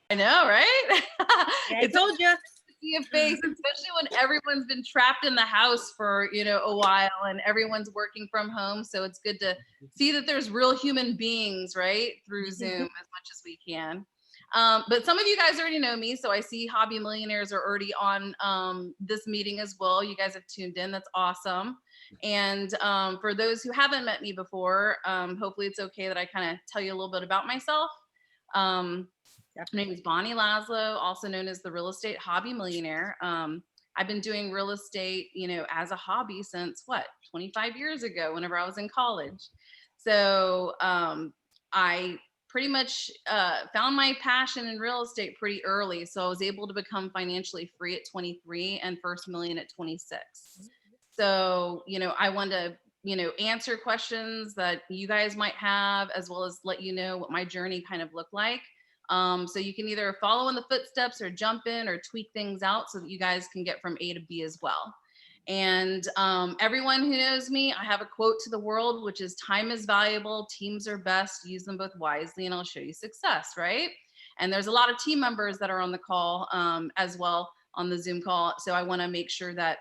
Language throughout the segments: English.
I know, right? Yeah, I It's told you. see a face, especially when everyone's been trapped in the house for, a while and everyone's working from home. So it's good to see that there's real human beings, right, through Zoom as much as we can. But some of you guys already know me. So I see Hobby Millionaires are already on this meeting as well. You guys have tuned in. That's awesome. And for those who haven't met me before, hopefully it's okay that I kind of tell you a little bit about myself. Um, my name is Bonnie Laszlo, also known as the Real Estate Hobby Millionaire. I've been doing real estate, as a hobby since 25 years ago, whenever I was in college. So I pretty much found my passion in real estate pretty early. So I was able to become financially free at 23 and first million at 26. So, I want to, answer questions that you guys might have, as well as let you know what my journey kind of looked like. So you can either follow in the footsteps or jump in or tweak things out so that you guys can get from A to B as well. And everyone who knows me, I have a quote to the world, which is time is valuable, teams are best, use them both wisely, and I'll show you success, right? And there's a lot of team members that are on the call as well on the Zoom call. So I want to make sure that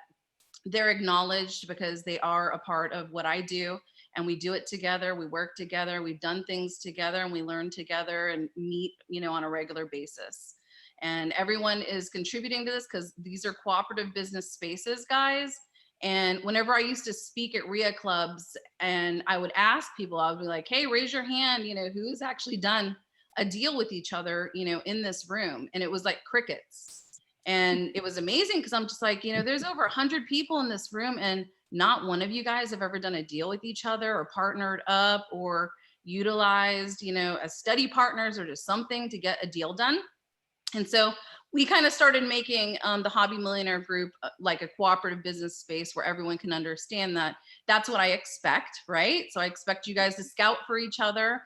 they're acknowledged because they are a part of what I do. And we do it together, we work together, we've done things together, and we learn together and meet, on a regular basis. And everyone is contributing to this because these are cooperative business spaces, guys. And whenever I used to speak at RIA clubs and I would ask people, I would be like, hey, raise your hand, who's actually done a deal with each other, in this room. And it was like crickets. And it was amazing because I'm just like, there's over 100 people in this room and not one of you guys have ever done a deal with each other or partnered up or utilized, as study partners or just something to get a deal done. And so we kind of started making the Hobby Millionaire group like a cooperative business space where everyone can understand that that's what I expect, right? So I expect you guys to scout for each other.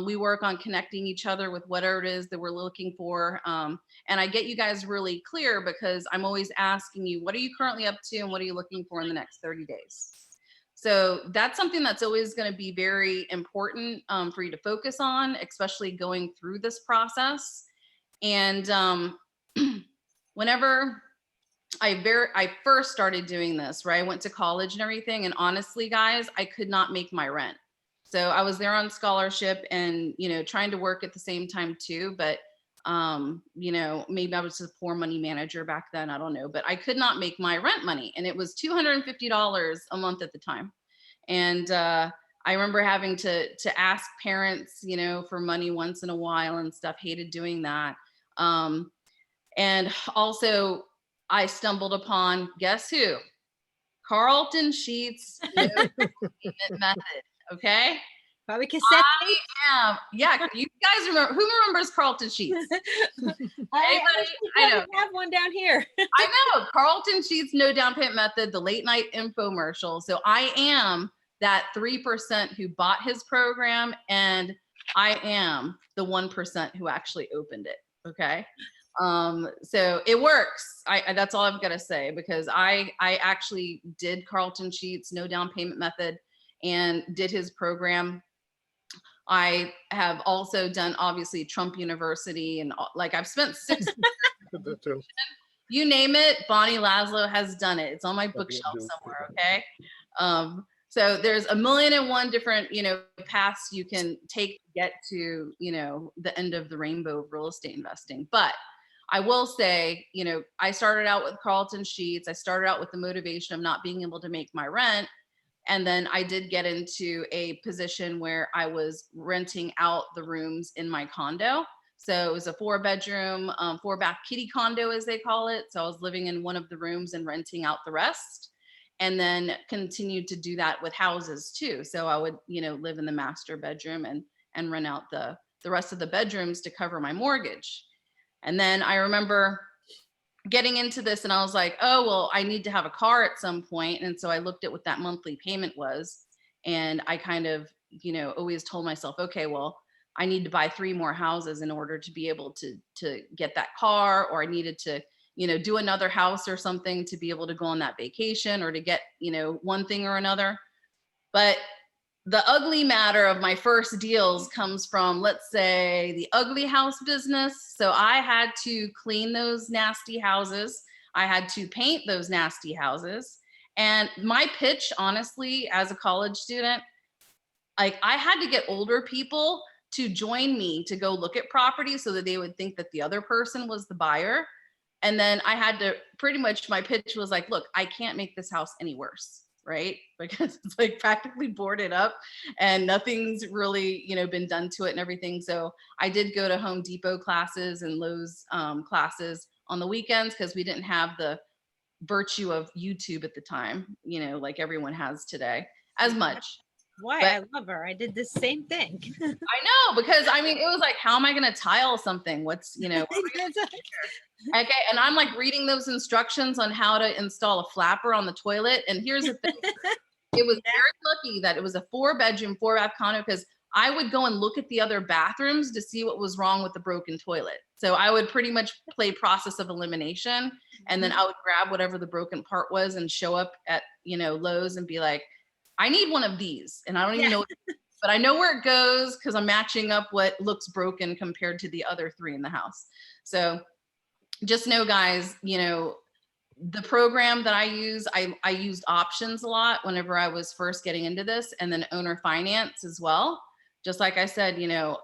We work on connecting each other with whatever it is that we're looking for. And I get you guys really clear because I'm always asking you, what are you currently up to and what are you looking for in the next 30 days? So that's something that's always going to be very important for you to focus on, especially going through this process. And whenever I first started doing this, right, I went to college and everything. And honestly, guys, I could not make my rent. So I was there on scholarship and, trying to work at the same time too. But, maybe I was a poor money manager back then. I don't know, but I could not make my rent money. And it was $250 a month at the time. And I remember having to ask parents, for money once in a while and stuff, hated doing that. And also I stumbled upon, guess who? Carlton Sheets no payment method. Okay. Probably cassette tape. Yeah. You guys remember, who remembers Carlton Sheets? I know. Have one down here. I know Carlton Sheets no down payment method, the late night infomercial. So I am that 3% who bought his program, and I am the 1% who actually opened it. Okay. So it works. That's all I've got to say, because I actually did Carlton Sheets no down payment method and did his program. I have also done obviously Trump University and like I've spent 6 years. You name it, Bonnie Laszlo has done it. It's on my bookshelf somewhere. Okay. So there's 1,000,001 different, paths you can take to get to, the end of the rainbow of real estate investing. But I will say, I started out with Carlton Sheets. I started out with the motivation of not being able to make my rent. And then I did get into a position where I was renting out the rooms in my condo. So it was a 4-bedroom, 4-bath kitty condo, as they call it. So I was living in one of the rooms and renting out the rest. And then continued to do that with houses too. So I would, live in the master bedroom and rent out the rest of the bedrooms to cover my mortgage. And then I remember getting into this and I was like, oh, well, I need to have a car at some point. And so I looked at what that monthly payment was. And I kind of, always told myself, okay, well, I need to buy 3 more houses in order to be able to get that car, or I needed to, do another house or something to be able to go on that vacation or to get, one thing or another. But the ugly matter of my first deals comes from, let's say, the ugly house business. So I had to clean those nasty houses. I had to paint those nasty houses. And my pitch, honestly, as a college student, like I had to get older people to join me to go look at property so that they would think that the other person was the buyer. And then I had to pretty much, my pitch was like, look, I can't make this house any worse, right? Because it's like practically boarded up and nothing's really, been done to it and everything. So I did go to Home Depot classes and Lowe's classes on the weekends because we didn't have the virtue of YouTube at the time, like everyone has today as much. Why? But I love her. I did the same thing. I know, because I mean, it was like, how am I going to tile something? What's, what am I gonna do here? Okay. And I'm like reading those instructions on how to install a flapper on the toilet. And here's the thing. It was very lucky that it was a 4-bedroom, 4-bath condo, because I would go and look at the other bathrooms to see what was wrong with the broken toilet. So I would pretty much play process of elimination. And then I would grab whatever the broken part was and show up at, Lowe's and be like, I need one of these. And I don't even know, but I know where it goes because I'm matching up what looks broken compared to the other 3 in the house. So just know, guys, the program that I use, I used options a lot whenever I was first getting into this, and then owner finance as well. Just like I said,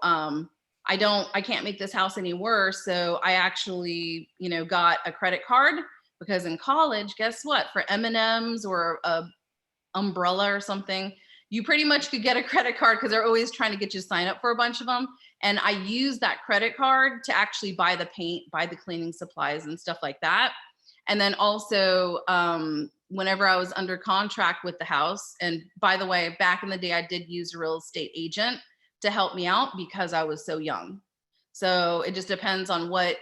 I can't make this house any worse. So I actually, got a credit card because in college, guess what? For M&Ms or a umbrella or something, you pretty much could get a credit card because they're always trying to get you to sign up for a bunch of them. And I use that credit card to actually buy the paint, buy the cleaning supplies and stuff like that. And then also, whenever I was under contract with the house, and by the way, back in the day, I did use a real estate agent to help me out because I was so young. So it just depends on what,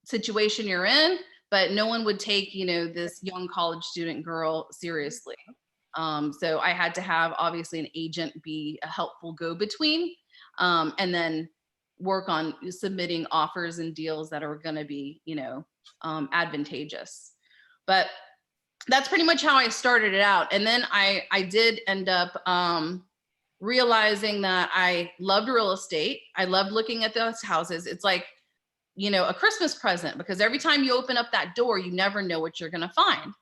situation you're in, but no one would take, this young college student girl seriously. So I had to have obviously an agent be a helpful go-between, and then work on submitting offers and deals that are going to be, advantageous. But that's pretty much how I started it out. And then I did end up realizing that I loved real estate. I loved looking at those houses. It's like, a Christmas present, because every time you open up that door, you never know what you're going to find.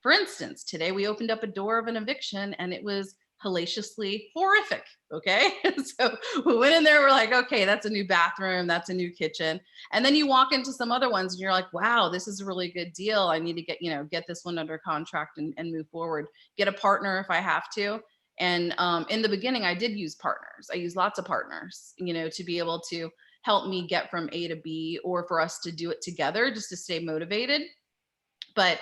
For instance, today we opened up a door of an eviction and it was hellaciously horrific. Okay. So we went in there, we're like, okay, that's a new bathroom, that's a new kitchen. And then you walk into some other ones and you're like, wow, this is a really good deal. I need to get this one under contract and move forward, get a partner if I have to. And in the beginning, I did use partners. I used lots of partners, to be able to help me get from A to B, or for us to do it together just to stay motivated. But,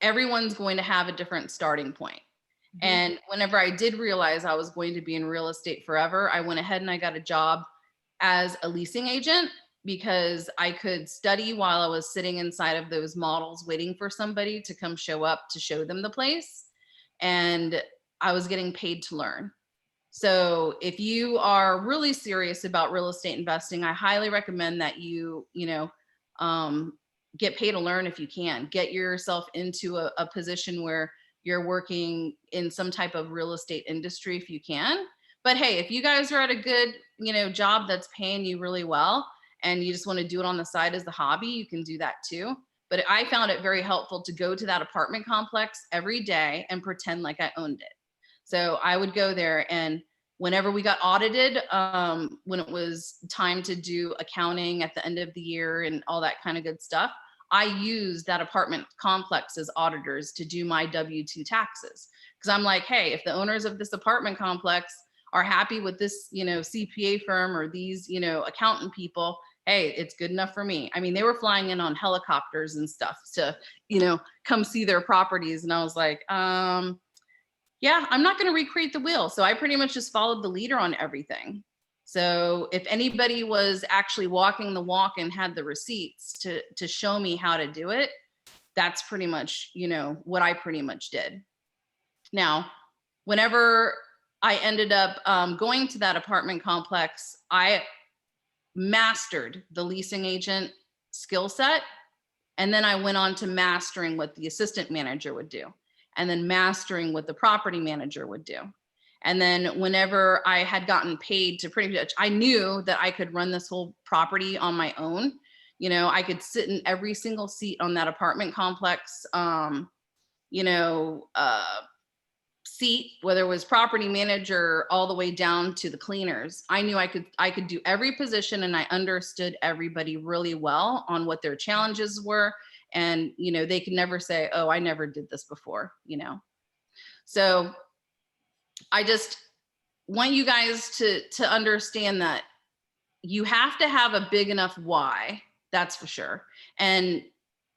everyone's going to have a different starting point. Mm-hmm. And whenever I did realize I was going to be in real estate forever, I went ahead and I got a job as a leasing agent, because I could study while I was sitting inside of those models waiting for somebody to come show up to show them the place. And I was getting paid to learn. So if you are really serious about real estate investing, I highly recommend that you, get paid to learn if you can. Get yourself into a position where you're working in some type of real estate industry if you can. But hey, if you guys are at a good, job that's paying you really well and you just want to do it on the side as a hobby, you can do that too. But I found it very helpful to go to that apartment complex every day and pretend like I owned it. So I would go there, and whenever we got audited, when it was time to do accounting at the end of the year and all that kind of good stuff, I used that apartment complex as auditors to do my W-2 taxes. Because I'm like, hey, if the owners of this apartment complex are happy with this, CPA firm or these, accountant people, hey, it's good enough for me. I mean, they were flying in on helicopters and stuff to, come see their properties. And I was like, yeah, I'm not going to recreate the wheel. So I pretty much just followed the leader on everything. So if anybody was actually walking the walk and had the receipts to show me how to do it, that's pretty much, what I pretty much did. Now, whenever I ended up going to that apartment complex, I mastered the leasing agent skill set. And then I went on to mastering what the assistant manager would do. and then mastering what the property manager would do. And then whenever I had gotten paid to pretty much, I knew that I could run this whole property on my own. You know, I could sit in every single seat on that apartment complex, seat, whether it was property manager all the way down to the cleaners. I knew I could do every position, and I understood everybody really well on what their challenges were. And, you know, they could never say, oh, I never did this before, you know. So I just want you guys to understand that you have to have a big enough why, that's for sure. And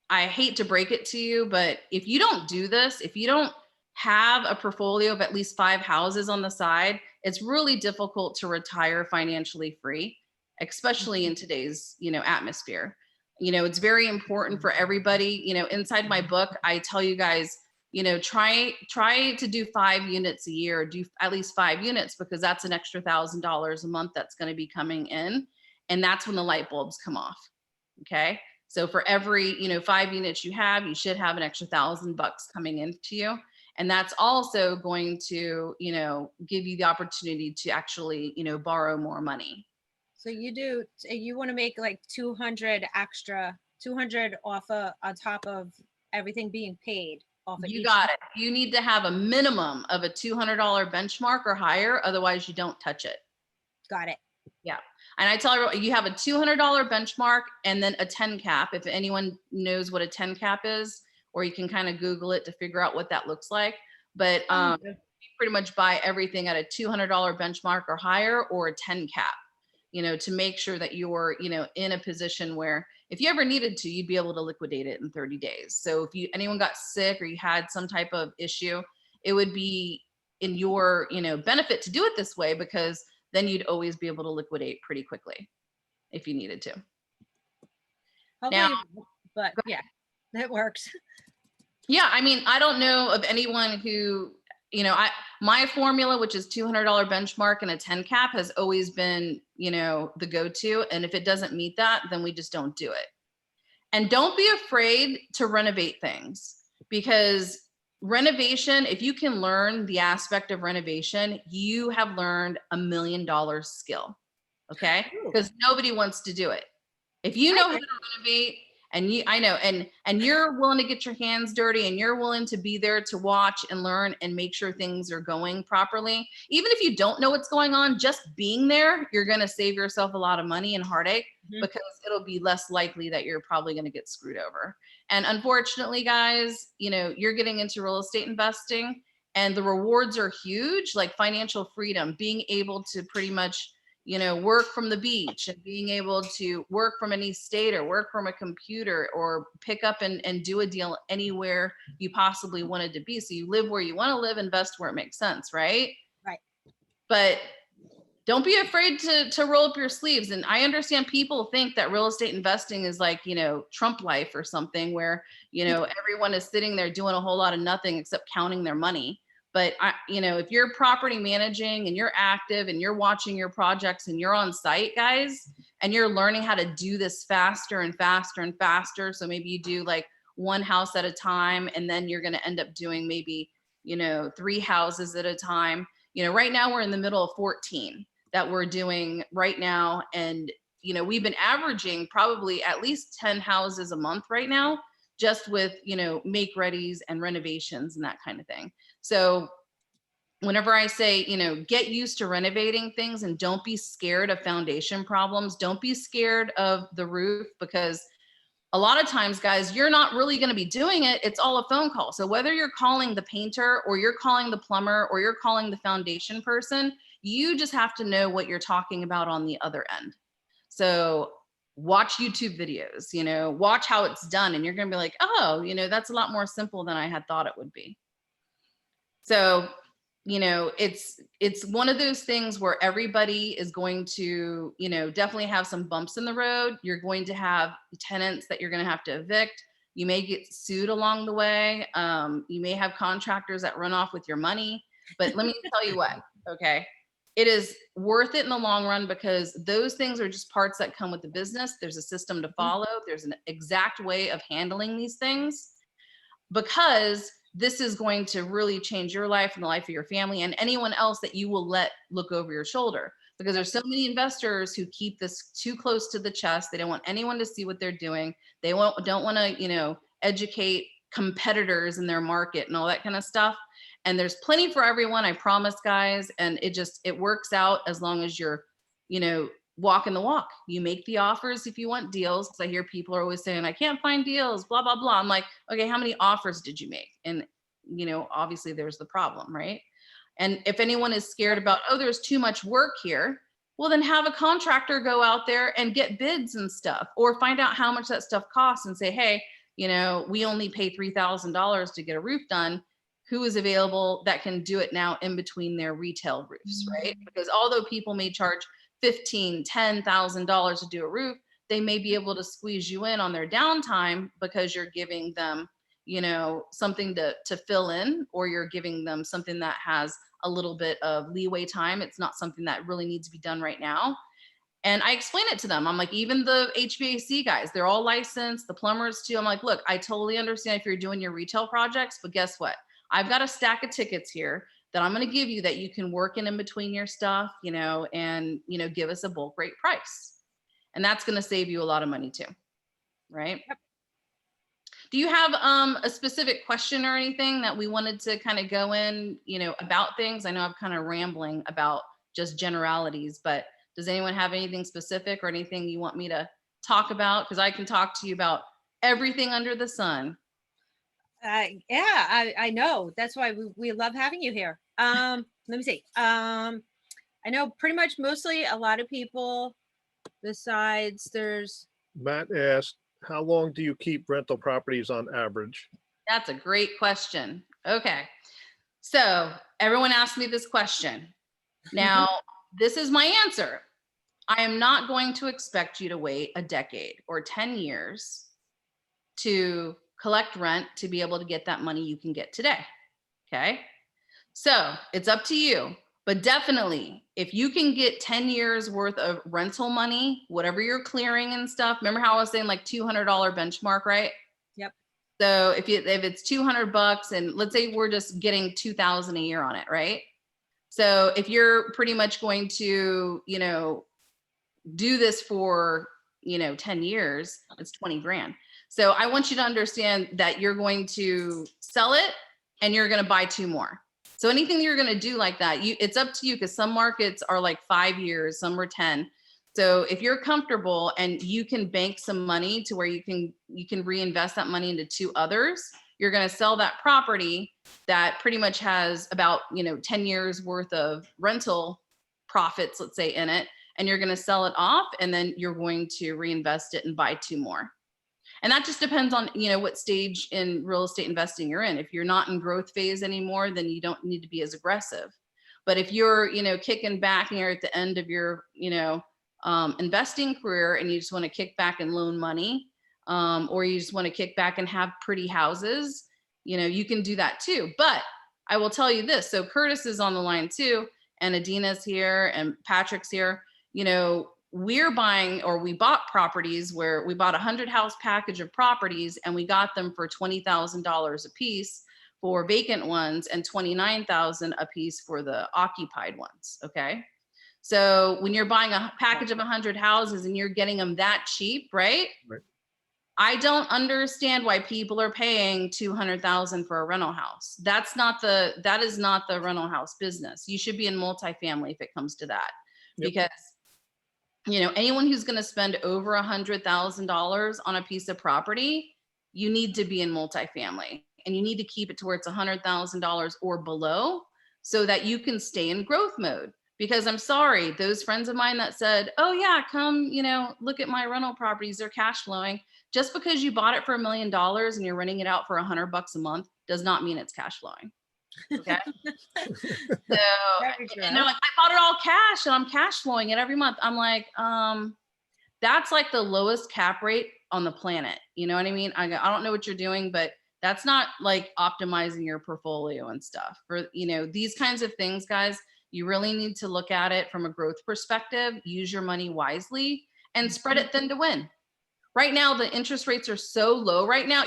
I hate to break it to you, but if you don't do this, if you don't have a portfolio of at least 5 houses on the side, it's really difficult to retire financially free, especially in today's, you know, atmosphere. You know, it's very important for everybody. You know, inside my book, I tell you guys, you know, try to do 5 units a year, do at least 5 units, because that's an extra $1,000 a month that's going to be coming in. And that's when the light bulbs come off. Okay. So for every, you know, 5 units you have, you should have an extra $1,000 coming into you. And that's also going to, you know, give you the opportunity to actually, you know, borrow more money. So you want to make like 200 extra, 200 off on top of everything being paid off of You each. got it. You need to have a minimum of a $200 benchmark or higher. Otherwise you don't touch it. Got it. Yeah. And I tell everyone, you have a $200 benchmark and then a 10 cap. If anyone knows what a 10 cap is, or you can kind of Google it to figure out what that looks like. But you pretty much buy everything at a $200 benchmark or higher, or a 10 cap, you know, to make sure that you're, you know, in a position where if you ever needed to, you'd be able to liquidate it in 30 days. So if anyone got sick or you had some type of issue, it would be in your, you know, benefit to do it this way, because then you'd always be able to liquidate pretty quickly if you needed to. Hopefully, now, but yeah, that works. Yeah, I mean, I don't know of anyone who, you know, my formula, which is $200 benchmark and a 10 cap, has always been, you know, the go-to. And if it doesn't meet that, then we just don't do it. And don't be afraid to renovate things, because renovation, if you can learn the aspect of renovation, you have learned $1 million skill. Okay. Because nobody wants to do it. If you know how to renovate, and and you're willing to get your hands dirty, and you're willing to be there to watch and learn and make sure things are going properly, even if you don't know what's going on, just being there, you're going to save yourself a lot of money and heartache, because it'll be less likely that you're probably going to get screwed over. And unfortunately, guys, you know, you're getting into real estate investing, and the rewards are huge, like financial freedom, being able to pretty much, you know, work from the beach, and being able to work from any state, or work from a computer, or pick up and do a deal anywhere you possibly wanted to be. So you live where you want to live, invest where it makes sense, right? Right. But don't be afraid to roll up your sleeves. And I understand people think that real estate investing is like, you know, Trump life or something, where, you know, everyone is sitting there doing a whole lot of nothing except counting their money. But you know, if you're property managing and you're active and you're watching your projects and you're on site, guys, and you're learning how to do this faster and faster and faster. So maybe you do like 1 house at a time, and then you're going to end up doing maybe, you know, 3 houses at a time. You know, right now we're in the middle of 14 that we're doing right now. And, you know, we've been averaging probably at least 10 houses a month right now, just with, you know, make readies and renovations and that kind of thing. So whenever I say, you know, get used to renovating things, and don't be scared of foundation problems. Don't be scared of the roof, because a lot of times, guys, you're not really going to be doing it. It's all a phone call. So whether you're calling the painter, or you're calling the plumber, or you're calling the foundation person, you just have to know what you're talking about on the other end. So watch YouTube videos, you know, watch how it's done, and you're going to be like, oh, you know, that's a lot more simple than I had thought it would be. So, you know, it's one of those things where everybody is going to, you know, definitely have some bumps in the road. You're going to have tenants that you're going to have to evict. You may get sued along the way. You may have contractors that run off with your money. But let me tell you what, okay? It is worth it in the long run, because those things are just parts that come with the business. There's a system to follow. There's an exact way of handling these things, because this is going to really change your life and the life of your family and anyone else that you will let look over your shoulder. Because there's so many investors who keep this too close to the chest. They don't want anyone to see what they're doing. They don't want to, you know, educate competitors in their market and all that kind of stuff. And there's plenty for everyone, I promise, guys. And it works out as long as you're, you know, walking the walk. You make the offers if you want deals. Because I hear people are always saying, I can't find deals, blah, blah, blah. I'm like, okay, how many offers did you make? And, you know, obviously there's the problem, right? And if anyone is scared about, oh, there's too much work here, well, then have a contractor go out there and get bids and stuff, or find out how much that stuff costs and say, hey, you know, we only pay $3,000 to get a roof done. Who is available that can do it now in between their retail roofs, right? Because although people may charge $15,000, $10,000 to do a roof, they may be able to squeeze you in on their downtime because you're giving them, you know, something to fill in, or you're giving them something that has a little bit of leeway time. It's not something that really needs to be done right now. And I explain it to them. I'm like, even the HVAC guys, they're all licensed, the plumbers too. I'm like, look, I totally understand if you're doing your retail projects, but guess what? I've got a stack of tickets here that I'm going to give you that you can work in between your stuff, you know, and, you know, give us a bulk rate price. And that's going to save you a lot of money too. Right? Yep. Do you have a specific question or anything that we wanted to kind of go in, you know, about things? I know I'm kind of rambling about just generalities, but does anyone have anything specific or anything you want me to talk about? Because I can talk to you about everything under the sun. Yeah, I know. That's why we love having you here. Let me see. I know pretty much mostly a lot of people, besides there's Matt asked, how long do you keep rental properties on average? That's a great question. Okay. So everyone asked me this question. Now, this is my answer. I am not going to expect you to wait a decade or 10 years to collect rent to be able to get that money you can get today. Okay. So it's up to you, but definitely if you can get 10 years worth of rental money, whatever you're clearing and stuff, remember how I was saying like $200 benchmark, right? Yep. So if it's $200 and let's say we're just getting 2,000 a year on it, right? So if you're pretty much going to, you know, do this for, you know, 10 years, it's 20 grand. So I want you to understand that you're going to sell it and you're going to buy 2 more. So anything that you're going to do like that, it's up to you, because some markets are like 5 years, some are 10. So if you're comfortable and you can bank some money to where you can reinvest that money into 2 others, you're going to sell that property that pretty much has about, you know, 10 years worth of rental profits, let's say, in it, and you're going to sell it off, and then you're going to reinvest it and buy 2 more. And that just depends on, you know, what stage in real estate investing you're in. If you're not in growth phase anymore, then you don't need to be as aggressive. But if you're, you know, kicking back and you're at the end of your, you know, investing career, and you just want to kick back and loan money, or you just want to kick back and have pretty houses, you know, you can do that too. But I will tell you this. So Curtis is on the line too, and Adina's here, and Patrick's here. You know, we bought properties where we bought a 100-house package of properties, and we got them for $20,000 a piece for vacant ones and $29,000 a piece for the occupied ones. Okay. So when you're buying a package of 100 houses and you're getting them that cheap, right? Right. I don't understand why people are paying $200,000 for a rental house. That is not the rental house business. You should be in multifamily if it comes to that. Yep. Because, you know, anyone who's going to spend over $100,000 on a piece of property, you need to be in multifamily, and you need to keep it to where it's $100,000 or below so that you can stay in growth mode. Because I'm sorry, those friends of mine that said, oh yeah, come, you know, look at my rental properties, they're cash flowing. Just because you bought it for $1 million and you're renting it out for $100 a month does not mean it's cash flowing. Okay. So, and they're like, I bought it all cash and I'm cash flowing it every month. I'm like, that's like the lowest cap rate on the planet. You know what I mean? I don't know what you're doing, but that's not like optimizing your portfolio and stuff. For, you know, these kinds of things, guys, you really need to look at it from a growth perspective, use your money wisely, and spread it thin to win. right now the interest rates are so low right now.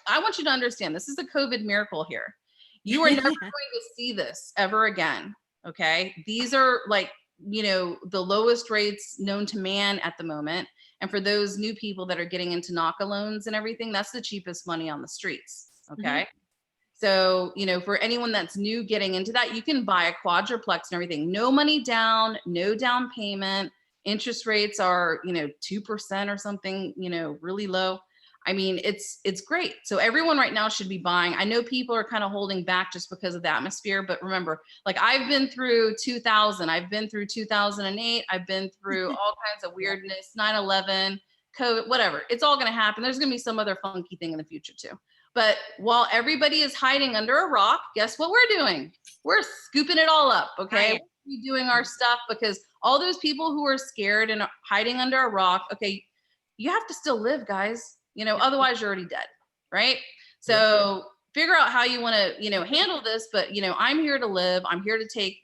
I want you to understand, this is a COVID miracle here. You are never going to see this ever again. Okay. These are like, the lowest rates known to man at the moment. And for those new people that are getting into NACA loans and everything, that's the cheapest money on the streets. Okay. So, for anyone that's new getting into that, you can buy a quadruplex and everything. No money down, no down payment. Interest rates are, 2% or something, really low. I mean, it's great. So everyone right now should be buying. I know people are kind of holding back just because of the atmosphere, but remember, like I've been through 2000, I've been through 2008, I've been through all kinds of weirdness, 9/11, COVID, whatever. It's all going to happen. There's going to be some other funky thing in the future too. But while everybody is hiding under a rock, guess what we're doing? We're scooping it all up, okay? We're doing our stuff, because all those people who are scared and hiding under a rock, okay, you have to still live, guys. Otherwise you're already dead, right? So figure out how you want to, handle this. But, I'm here to live. I'm here to take,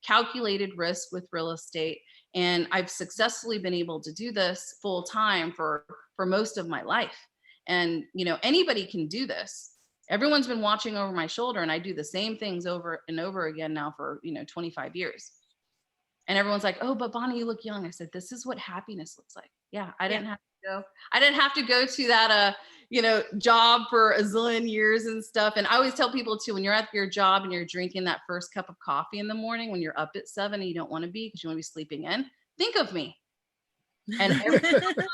calculated risk with real estate. And I've successfully been able to do this full time for most of my life. And, anybody can do this. Everyone's been watching over my shoulder, and I do the same things over and over again now for, 25 years. And everyone's like, oh, but Bonnie, you look young. I said, this is what happiness looks like. Yeah. I didn't have to go to that, job for a zillion years and stuff. And I always tell people too, when you're at your job and you're drinking that first cup of coffee in the morning, when you're up at 7 and you don't want to be, because you want to be sleeping in, think of me. And every time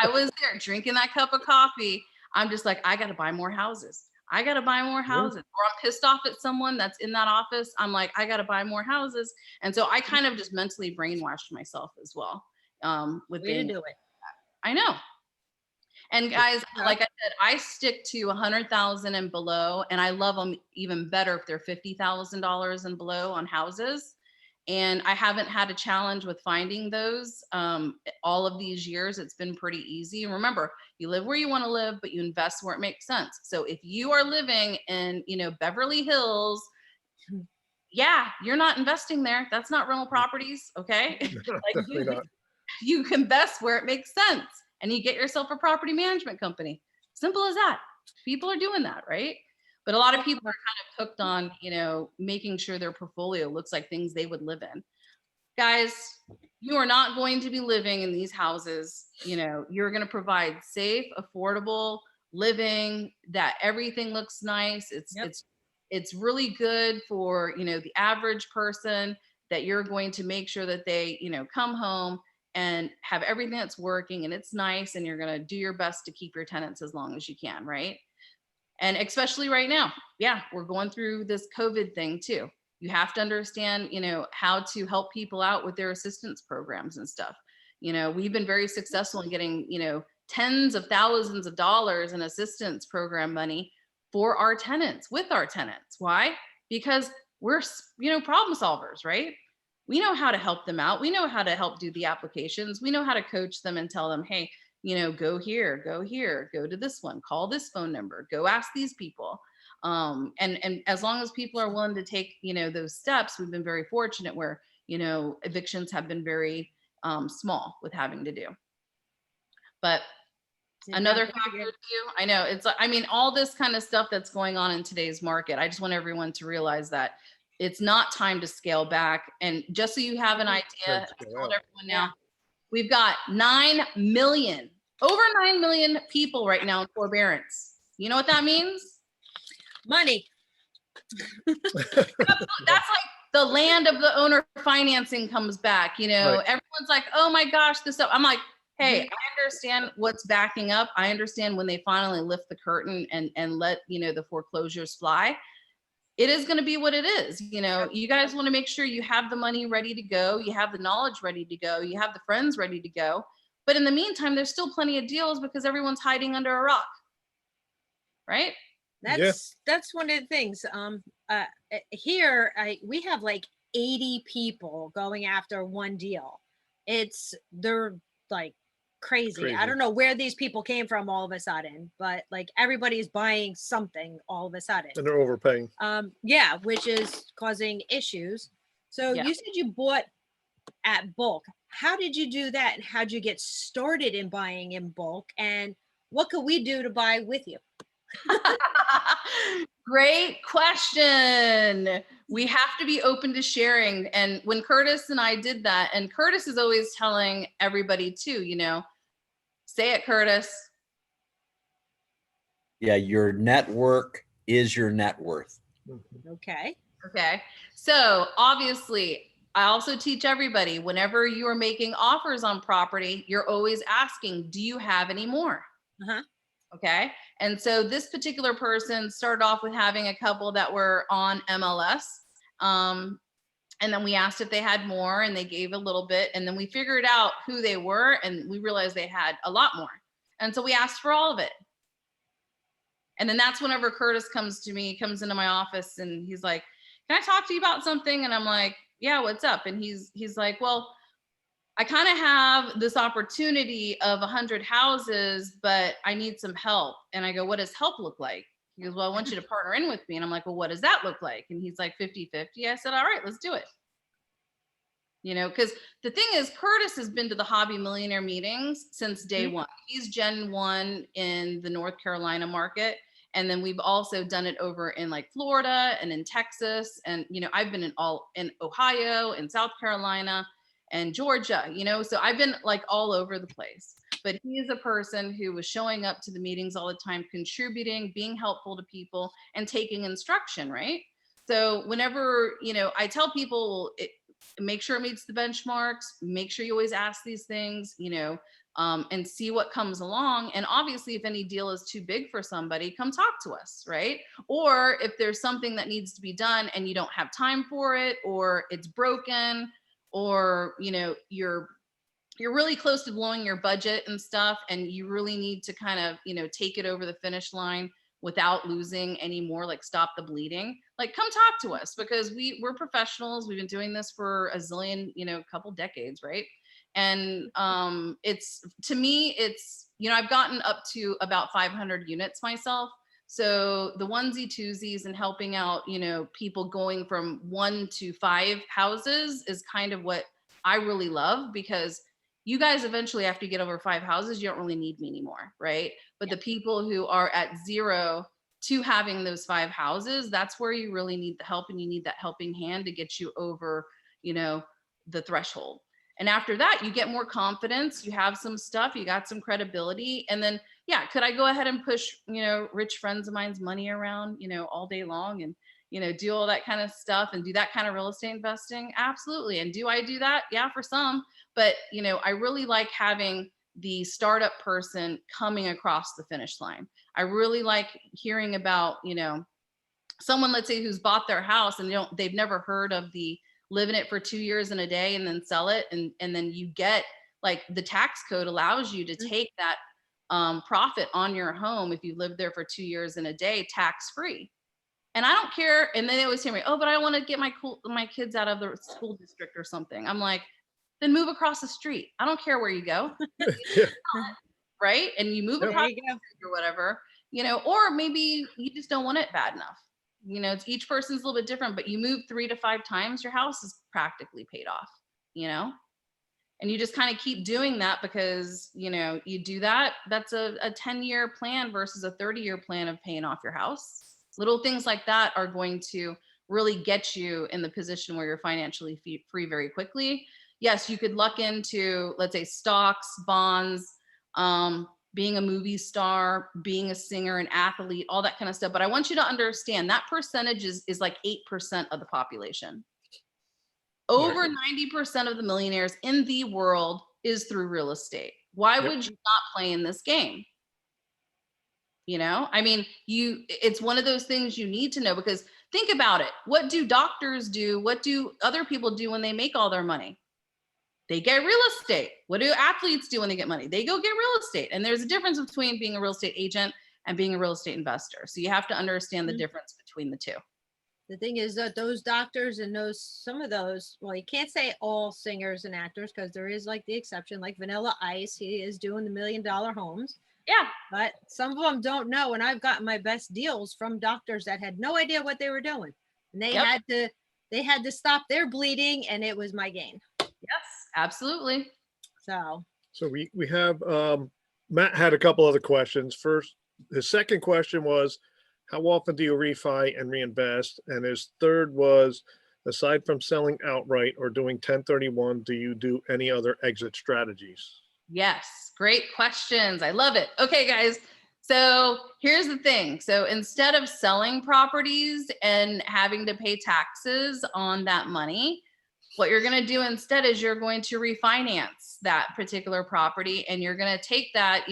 I was there drinking that cup of coffee, I'm just like, I got to buy more houses. I got to buy more houses. Or I'm pissed off at someone that's in that office. I'm like, I got to buy more houses. And so I kind of just mentally brainwashed myself as well. With Way to do it. I know. And guys, like I said, I stick to 100,000 and below, and I love them even better if they're $50,000 and below on houses. And I haven't had a challenge with finding those all of these years. It's been pretty easy. And remember, you live where you want to live, but you invest where it makes sense. So if you are living in, Beverly Hills, yeah, you're not investing there. That's not rental properties. Okay. Definitely not. You can invest where it makes sense, and you get yourself a property management company. Simple as that. People are doing that, right? But a lot of people are kind of hooked on, making sure their portfolio looks like things they would live in. Guys, you are not going to be living in these houses. You're going to provide safe, affordable living, that everything looks nice. It's really good for, the average person, that you're going to make sure that they, come home and have everything that's working and it's nice, and you're going to do your best to keep your tenants as long as you can, right? And especially right now, yeah, we're going through this COVID thing too. You have to understand, how to help people out with their assistance programs and stuff. We've been very successful in getting, tens of thousands of dollars in assistance program money for our tenants, with our tenants. Why? Because we're, problem solvers, right? We know how to help them out. We know how to help do the applications. We know how to coach them and tell them, hey, go here, go to this one, call this phone number, go ask these people. And as long as people are willing to take, those steps, we've been very fortunate where, evictions have been very small with having to do. But another factor too, I know all this kind of stuff that's going on in today's market. I just want everyone to realize that it's not time to scale back. And just so you have an idea, I told everyone now, we've got over 9 million people right now in forbearance. You know what that means? Money. That's like the land of the owner financing comes back. Right. Everyone's like, oh my gosh, this stuff. I'm like, hey, I understand what's backing up. I understand when they finally lift the curtain and let, the foreclosures fly. It is going to be what it is. You guys want to make sure you have the money ready to go. You have the knowledge ready to go. You have the friends ready to go. But in the meantime, there's still plenty of deals because everyone's hiding under a rock. Right? That's one of the things. Here, we have like 80 people going after one deal. They're like crazy. I don't know where these people came from all of a sudden, but like everybody's buying something all of a sudden. And they're overpaying. Which is causing issues. So you said you bought at bulk. How did you do that? And how'd you get started in buying in bulk? And what could we do to buy with you? Great question. We have to be open to sharing. And when Curtis and I did that, and Curtis is always telling everybody too, say it, Curtis. Yeah, your network is your net worth. Okay. Okay. So obviously, I also teach everybody whenever you are making offers on property, you're always asking, do you have any more? Uh-huh. Okay. And so this particular person started off with having a couple that were on MLS. And then we asked if they had more, and they gave a little bit. And then we figured out who they were, and we realized they had a lot more. And so we asked for all of it. And then that's whenever Curtis comes into my office, and he's like, can I talk to you about something? And I'm like, yeah, what's up? And he's like, well, I kind of have this opportunity of 100 houses, but I need some help. And I go, what does help look like? He goes, well, I want you to partner in with me. And I'm like, well, what does that look like? And he's like 50-50. I said, all right, let's do it. Because the thing is, Curtis has been to the Hobby Millionaire meetings since day one. He's Gen 1 in the North Carolina market. And then we've also done it over in like Florida and in Texas. And, I've been in Ohio and South Carolina and Georgia, so I've been like all over the place. But he is a person who was showing up to the meetings all the time, contributing, being helpful to people, and taking instruction, right? So whenever, I tell people, make sure it meets the benchmarks, make sure you always ask these things, and see what comes along. And obviously, if any deal is too big for somebody, come talk to us, right? Or if there's something that needs to be done and you don't have time for it, or it's broken, or you're really close to blowing your budget and stuff, and you really need to kind of take it over the finish line without losing any more, like stop the bleeding, like come talk to us, because we're professionals. We've been doing this for a zillion, couple decades, right? And it's, to me, it's, I've gotten up to about 500 units myself. So the onesie twosies and helping out, people going from 1 to 5 houses is kind of what I really love, because you guys eventually, after you get over 5 houses, you don't really need me anymore, right? But the people who are at 0 to having those 5 houses, that's where you really need the help, and you need that helping hand to get you over, the threshold. And after that, you get more confidence, you have some stuff, you got some credibility. And then, yeah, could I go ahead and push, rich friends of mine's money around, all day long, and, do all that kind of stuff and do that kind of real estate investing? Absolutely. And do I do that? Yeah, for some. But, I really like having the startup person coming across the finish line. I really like hearing about, someone, let's say, who's bought their house and they've never heard of the live in it for 2 years and a day and then sell it. And then you get, like, the tax code allows you to take that profit on your home if you live there for 2 years and a day, tax free. And I don't care. And then they always hear me, oh, but I want to get my kids out of the school district or something. I'm like, then move across the street. I don't care where you go. Right? And you move across the street or whatever, or maybe you just don't want it bad enough. It's each person's a little bit different, but you move 3 to 5 times, your house is practically paid off, and you just kind of keep doing that, because, you do that. That's a 10-year plan versus a 30-year plan of paying off your house. Little things like that are going to really get you in the position where you're financially free very quickly. Yes, you could luck into, let's say, stocks, bonds, being a movie star, being a singer, an athlete, all that kind of stuff. But I want you to understand that percentage is like 8% of the population. Over 90% of the millionaires in the world is through real estate. Why would you not play in this game? I mean, it's one of those things you need to know, because think about it. What do doctors do? What do other people do when they make all their money? They get real estate. What do athletes do when they get money? They go get real estate. And there's a difference between being a real estate agent and being a real estate investor. So you have to understand the difference between the two. The thing is that those doctors and some of those, well, you can't say all singers and actors, because there is like the exception, like Vanilla Ice. He is doing the $1 million homes. Yeah. But some of them don't know. And I've gotten my best deals from doctors that had no idea what they were doing. And they had to stop their bleeding, and it was my gain. Yes, absolutely. So So we have, Matt had a couple other questions. First, his second question was, how often do you refi and reinvest? And his third was, aside from selling outright or doing 1031, do you do any other exit strategies? Yes, great questions. I love it. Okay, guys. So here's the thing. So instead of selling properties and having to pay taxes on that money, what you're going to do instead is you're going to refinance that particular property, and you're going to take that,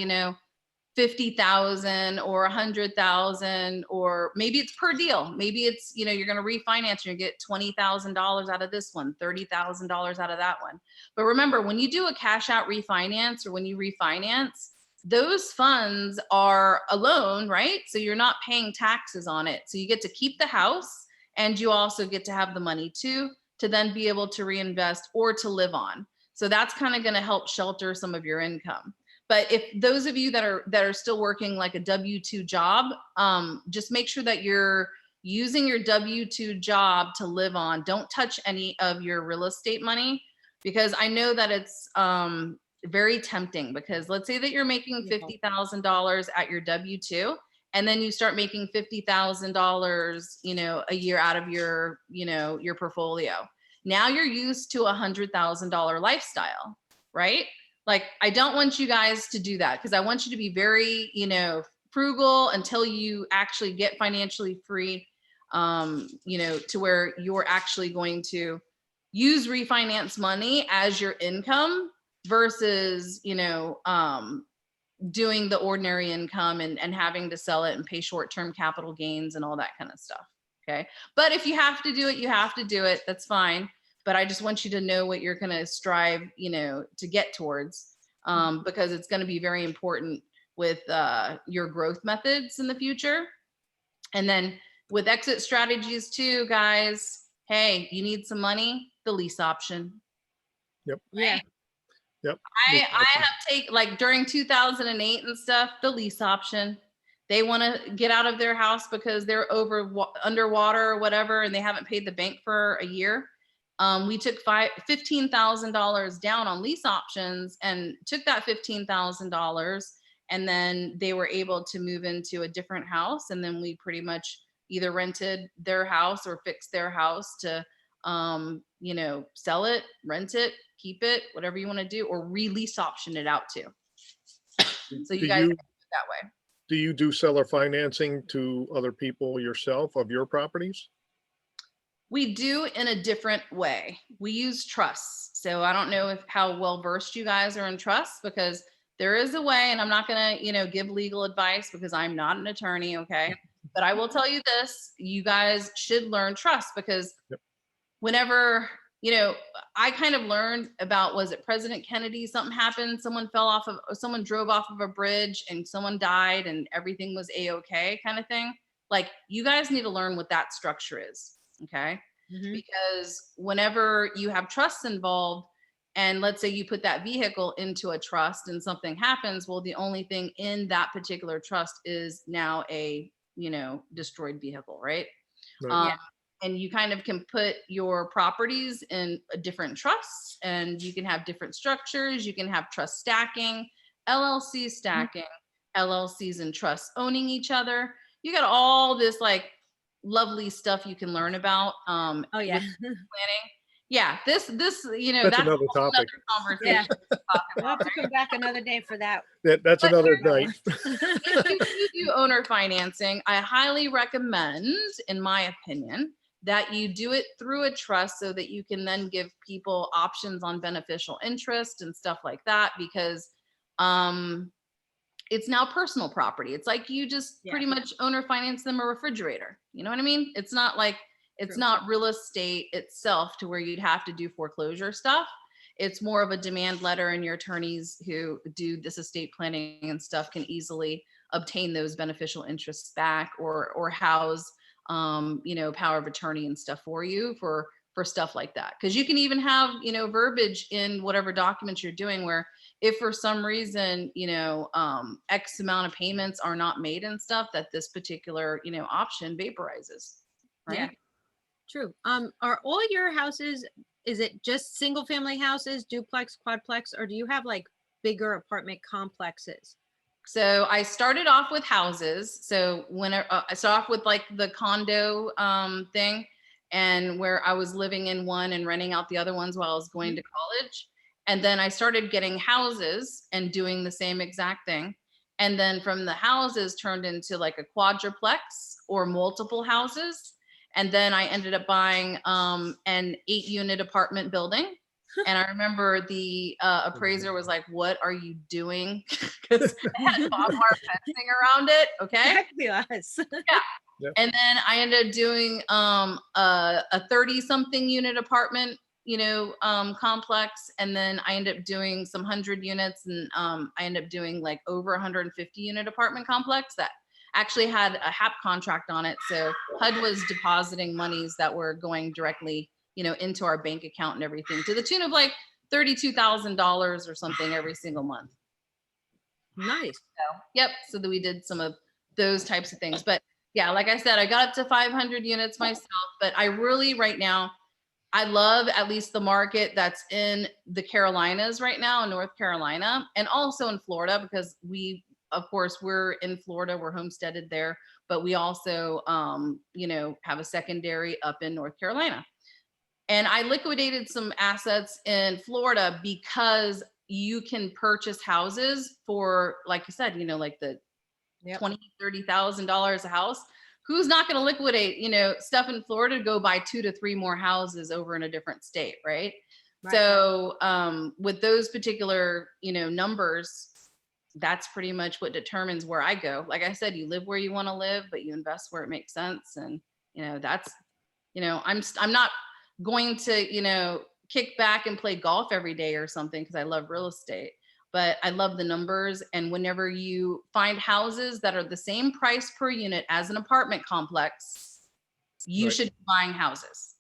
50,000 or 100,000, or maybe it's per deal. Maybe it's, you're going to refinance and you get $20,000 out of this one, $30,000 out of that one. But remember, when you do a cash out refinance, or when you refinance, those funds are a loan, right? So you're not paying taxes on it. So you get to keep the house, and you also get to have the money too, to then be able to reinvest or to live on. So that's kind of going to help shelter some of your income. But if those of you that are still working like a W-2 job, just make sure that you're using your W-2 job to live on. Don't touch any of your real estate money, because I know that it's very tempting. Because let's say that you're making $50,000 at your W-2, and then you start making $50,000, a year out of your, your portfolio. Now you're used to $100,000 lifestyle, right? Like, I don't want you guys to do that, because I want you to be very, frugal until you actually get financially free, to where you're actually going to use refinance money as your income versus, doing the ordinary income and having to sell it and pay short-term capital gains and all that kind of stuff. Okay. But if you have to do it, you have to do it. That's fine. But I just want you to know what you're going to strive, to get towards, because it's going to be very important with your growth methods in the future. And then with exit strategies too, guys, hey, you need some money, the lease option. Yep. yeah. Yep. I have taken, like during 2008 and stuff, the lease option. They want to get out of their house because they're underwater or whatever, and they haven't paid the bank for a year. We took $15,000 down on lease options, and took that $15,000, and then they were able to move into a different house. And then we pretty much either rented their house or fixed their house to, sell it, rent it, keep it, whatever you want to do, or release option it out too. So you guys can do it that way. Do you do seller financing to other people yourself of your properties? We do, in a different way. We use trusts. So I don't know how well versed you guys are in trusts, because there is a way, and I'm not going to, give legal advice because I'm not an attorney. Okay. But I will tell you this, you guys should learn trust, because whenever, I kind of learned about, was it President Kennedy? Something happened. Someone drove off of a bridge and someone died and everything was A-okay kind of thing. Like, you guys need to learn what that structure is. Okay. Because whenever you have trusts involved, and let's say you put that vehicle into a trust and something happens, well, the only thing in that particular trust is now a, destroyed vehicle, right? Right. And you kind of can put your properties in different trusts, and you can have different structures. You can have trust stacking, LLC stacking, LLCs and trusts owning each other. You got all this like lovely stuff you can learn about. Oh yeah. With planning. Yeah, this That's that's another topic. conversation. Yeah. to talk We'll have about, to come back another day for that. That's But another night. if you do owner financing, I highly recommend, in my opinion, that you do it through a trust, so that you can then give people options on beneficial interest and stuff like that, because it's now personal property. It's like you just pretty much owner finance them a refrigerator. You know what I mean? It's not like, it's not real estate itself to where you'd have to do foreclosure stuff. It's more of a demand letter, and your attorneys who do this estate planning and stuff can easily obtain those beneficial interests back, or house, power of attorney and stuff for you for stuff like that. Because you can even have, verbiage in whatever documents you're doing, where if for some reason, X amount of payments are not made and stuff, that this particular, option vaporizes. Right? Yeah. True. Are all your houses is it just single family houses, duplex, quadplex, or do you have like bigger apartment complexes? So I started off with houses. So when I started off with like the condo thing, and where I was living in one and renting out the other ones while I was going to college. And then I started getting houses and doing the same exact thing. And then from the houses turned into like a quadruplex or multiple houses. And then I ended up buying an 8-unit apartment building. And I remember the appraiser was like, "What are you doing?" Because it had barbed wire fencing around it. Okay. Fabulous. Yeah. And then I ended up doing a 30-something unit apartment, complex. And then I ended up doing some 100 units, and I ended up doing like over 150 unit apartment complex that actually had a HAP contract on it. So HUD was depositing monies that were going directly, into our bank account and everything, to the tune of like $32,000 or something every single month. Nice. So, yep. So that we did some of those types of things. But yeah, like I said, I got up to 500 units myself, but I really right now, I love at least the market that's in the Carolinas right now, in North Carolina, and also in Florida, because of course, we're in Florida, we're homesteaded there, but we also, have a secondary up in North Carolina. And I liquidated some assets in Florida because you can purchase houses for, like you said, like the $20,000, $30,000 a house. Who's not going to liquidate, stuff in Florida to go buy 2 to 3 more houses over in a different state, right? So with those particular, numbers, that's pretty much what determines where I go. Like I said, you live where you want to live, but you invest where it makes sense. And, that's, I'm not going to, kick back and play golf every day or something because I love real estate, but I love the numbers. And whenever you find houses that are the same price per unit as an apartment complex, you should be buying houses.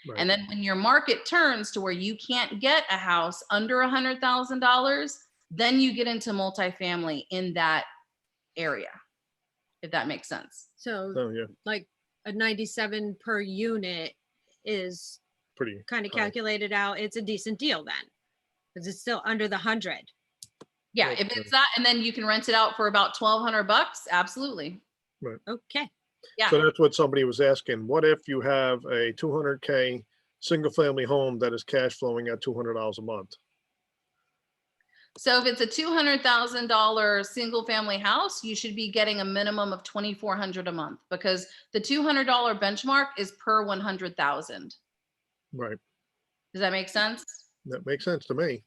Right. And then when your market turns to where you can't get a house under $100,000, then you get into multifamily in that area, if that makes sense. So like a 97 per unit is pretty kind of calculated out. It's a decent deal then, because it's still under the 100. Yeah, if it's that, and then you can rent it out for about $1,200. Absolutely. Right. Okay. Yeah. So that's what somebody was asking. What if you have a 200K single family home that is cash flowing at $200 a month? So if it's a $200,000 single family house, you should be getting a minimum of $2,400 a month, because the $200 benchmark is per 100,000. Right. Does that make sense? That makes sense to me.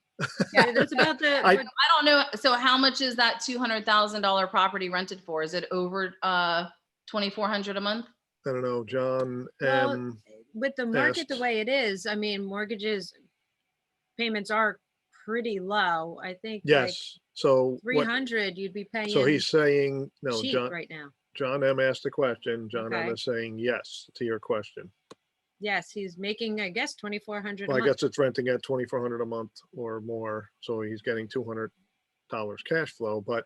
Yeah, that's about the. I don't know. So how much is that $200,000 property rented for? Is it over $2,400 a month? I don't know, John. Well, with the market the way it is, I mean, mortgages payments are pretty low. I think. Yes. Like so 300, you'd be paying. So he's saying no, cheap John. Right now. John M asked the question. John M is saying yes to your question. Yes, he's making, I guess, $2,400. Well, I guess it's renting at $2,400 a month or more, so he's getting $200 cash flow. But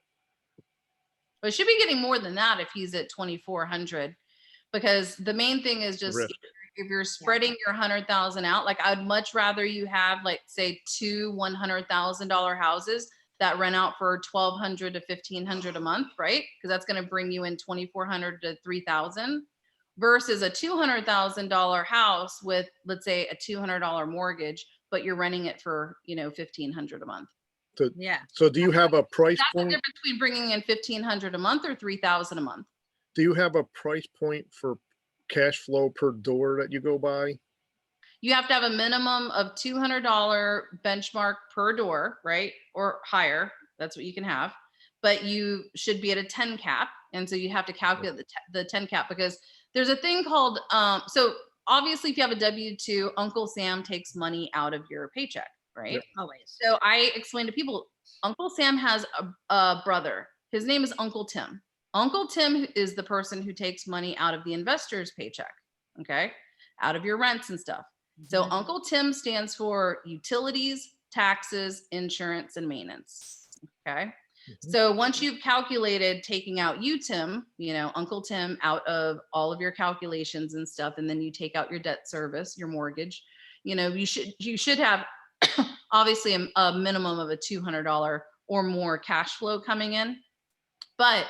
it should be getting more than that if he's at $2,400, because the main thing is just if you're spreading your 100,000 out. Like I'd much rather you have, like, say, 2 $100,000 houses that rent out for $1,200 to $1,500 a month, right? Because that's going to bring you in $2,400 to $3,000. Versus a $200,000 house with, let's say, a $200 mortgage, but you're renting it for, $1,500 a month. So do you have a price point? That's the difference between bringing in $1,500 a month or $3,000 a month. Do you have a price point for cash flow per door that you go by? You have to have a minimum of $200 benchmark per door, right? Or higher. That's what you can have. But you should be at a 10 cap. And so you have to calculate the 10 cap, because there's a thing called, so obviously if you have a W-2, Uncle Sam takes money out of your paycheck, right? Yep. Always. So I explain to people, Uncle Sam has a brother. His name is Uncle Tim. Uncle Tim is the person who takes money out of the investor's paycheck, okay? Out of your rents and stuff. So Uncle Tim stands for utilities, taxes, insurance, and maintenance, okay? So once you've calculated taking out Tim, Uncle Tim, out of all of your calculations and stuff, and then you take out your debt service, your mortgage, you should have obviously a minimum of a $200 or more cash flow coming in. But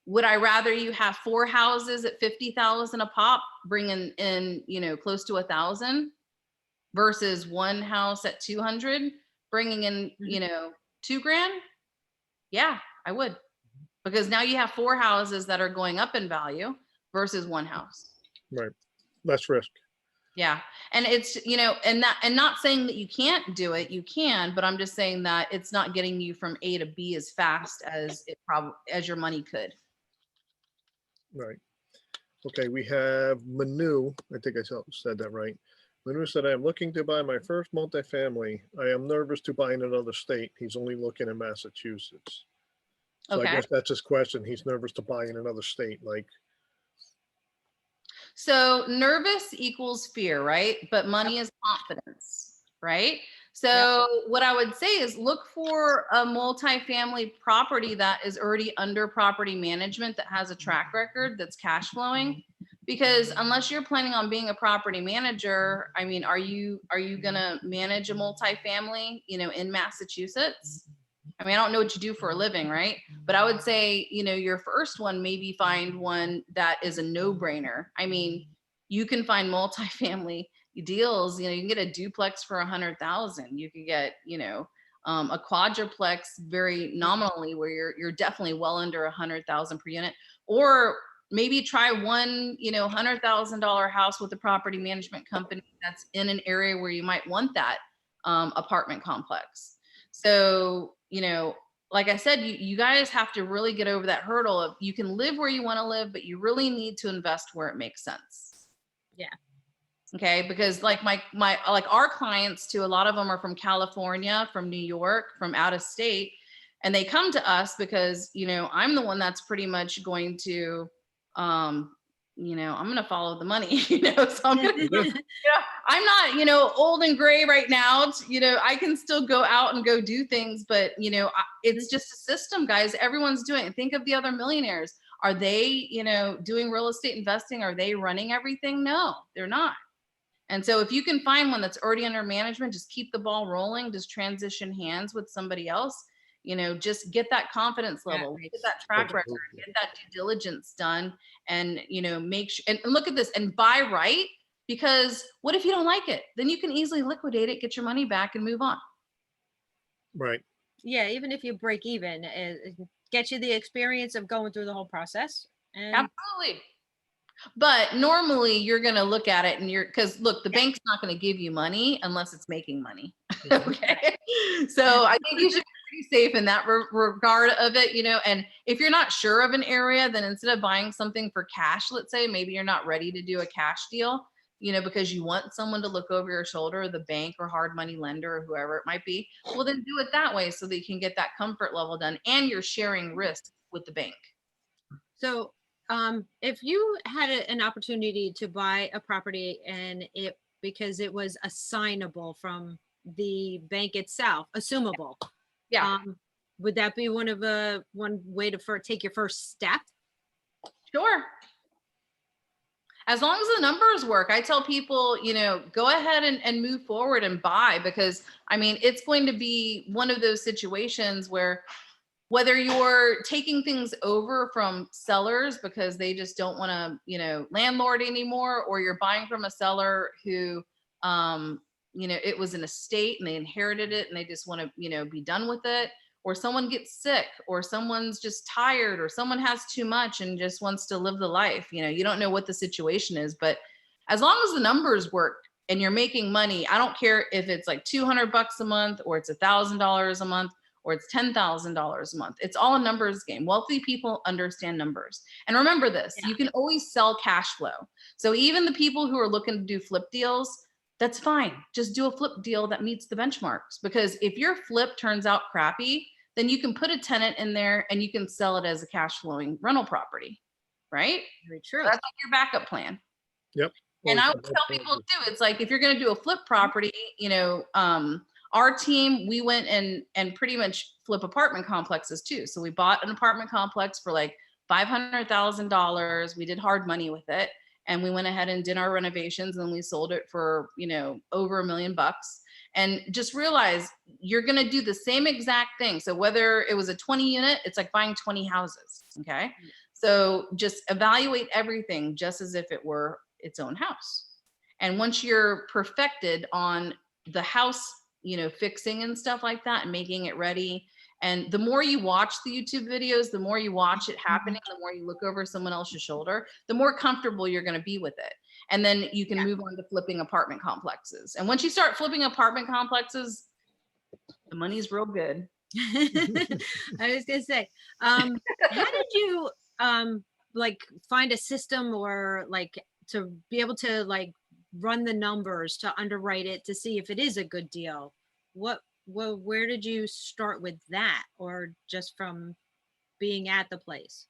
would I rather you have 4 houses at 50,000 a pop, bringing in, close to 1,000 versus 1 house at 200, bringing in, $2,000? Yeah, I would, because now you have 4 houses that are going up in value versus 1 house. Right. Less risk. Yeah. And it's, and not saying that you can't do it, you can, but I'm just saying that it's not getting you from A to B as fast as as your money could. Right. Okay, we have Manu. I think I said that right. Manu said, I am looking to buy my first multifamily. I am nervous to buy in another state. He's only looking in Massachusetts. So Okay. I guess that's his question. He's nervous to buy in another state. So nervous equals fear, right? But money is confidence, right? So what I would say is look for a multifamily property that is already under property management, that has a track record, that's cash flowing. Because unless you're planning on being a property manager, I mean, are you gonna manage a multifamily, in Massachusetts? I mean, I don't know what you do for a living, right? But I would say, your first one, maybe find one that is a no-brainer. I mean, you can find multifamily deals, you can get a duplex for 100,000. You can get, a quadruplex very nominally, where you're definitely well under 100,000 per unit. Or maybe try one, $100,000 house with a property management company that's in an area where you might want that apartment complex. So, like I said, you guys have to really get over that hurdle of, you can live where you want to live, but you really need to invest where it makes sense. Yeah. Okay. Because like our clients too, a lot of them are from California, from New York, from out of state. And they come to us because, I'm the one that's pretty much going to, I'm going to follow the money, so I'm going to, I'm not, old and gray right now. I can still go out and go do things, but, it's just a system, guys. Everyone's doing it. Think of the other millionaires. Are they, doing real estate investing? Are they running everything? No, they're not. And so if you can find one that's already under management, just keep the ball rolling, just transition hands with somebody else, just get that confidence level, get that track record, get that due diligence done, and, make sure, and look at this, and buy right, because what if you don't like it? Then you can easily liquidate it, get your money back, and move on. Right. Yeah, even if you break even, it gets you the experience of going through the whole process. And absolutely. But normally you're going to look at it and because look, the bank's not going to give you money unless it's making money. Okay. So I think you should be pretty safe in that regard of it, and if you're not sure of an area, then instead of buying something for cash, let's say, maybe you're not ready to do a cash deal, because you want someone to look over your shoulder, the bank or hard money lender or whoever it might be. Well, then do it that way so that you can get that comfort level done, and you're sharing risk with the bank. So if you had an opportunity to buy a property and because it was assignable from the bank itself, assumable, would that be one way to take your first step? Sure. As long as the numbers work, I tell people, go ahead and move forward and buy, because I mean, it's going to be one of those situations where, whether you're taking things over from sellers because they just don't want to, landlord anymore, or you're buying from a seller who, it was an estate and they inherited it and they just want to, be done with it, or someone gets sick, or someone's just tired, or someone has too much and just wants to live the life. You don't know what the situation is, but as long as the numbers work and you're making money, I don't care if it's like $200 a month or it's $1,000 a month, or it's $10,000 a month. It's all a numbers game. Wealthy people understand numbers. And remember this, you can always sell cash flow. So even the people who are looking to do flip deals, that's fine. Just do a flip deal that meets the benchmarks. Because if your flip turns out crappy, then you can put a tenant in there and you can sell it as a cash flowing rental property, right? Very true. That's like your backup plan. Yep. And I would tell people too, it's like, if you're going to do a flip property, our team, we went and pretty much flip apartment complexes too. So we bought an apartment complex for like $500,000. We did hard money with it. and we went ahead and did our renovations, and we sold it for, you know, over $1 million. And just realize you're going to do the same exact thing. So whether it was a 20 unit, it's like buying 20 houses. Okay. So just evaluate everything just as if it were its own house. And once you're perfected on the house, you know, fixing and stuff like that and making it ready. And the more you watch the YouTube videos, the more you watch it happening, the more you look over someone else's shoulder, the more comfortable you're going to be with it. And then you can move on to flipping apartment complexes. And once you start flipping apartment complexes, the money's real good. I was gonna say, how did you like find a system or like to be able to like run the numbers to underwrite it to see if it is a good deal? Where did you start with that, or just from being at the place?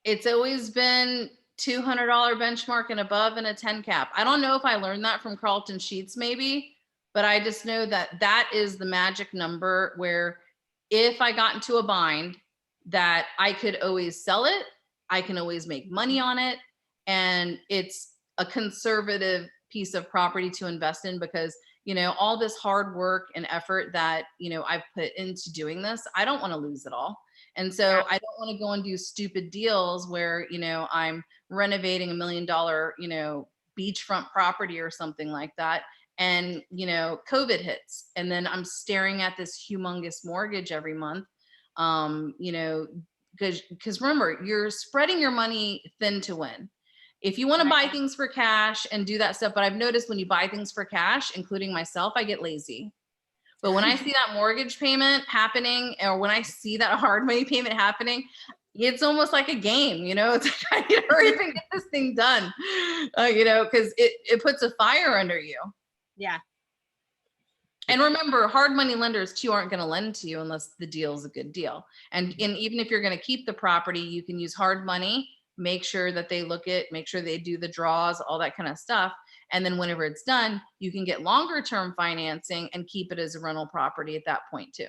It's always been $200 benchmark and above and a 10 cap. I don't know if I learned that from Carlton Sheets maybe, but I just know that that is the magic number where if I got into a bind, that I could always sell it, I can always make money on it, and it's a conservative piece of property to invest in because, you know, all this hard work and effort that, you know, I've put into doing this, I don't want to lose it all. And so I don't want to go and do stupid deals where, you know, I'm renovating $1 million, you know, beachfront property or something like that. And, you know, COVID hits, and then I'm staring at this humongous mortgage every month. You know, because remember, you're spreading your money thin to win. If you want to buy things for cash and do that stuff, but I've noticed when you buy things for cash, including myself, I get lazy. But when I see that mortgage payment happening, or when I see that hard money payment happening, it's almost like a game, you know, it's like, I can hurry up and get this thing done, you know, because it puts a fire under you. Yeah. And remember, hard money lenders too aren't going to lend to you unless the deal is a good deal. And even if you're going to keep the property, you can use hard money, make sure that they make sure they do the draws, all that kind of stuff. And then whenever it's done, you can get longer term financing and keep it as a rental property at that point too.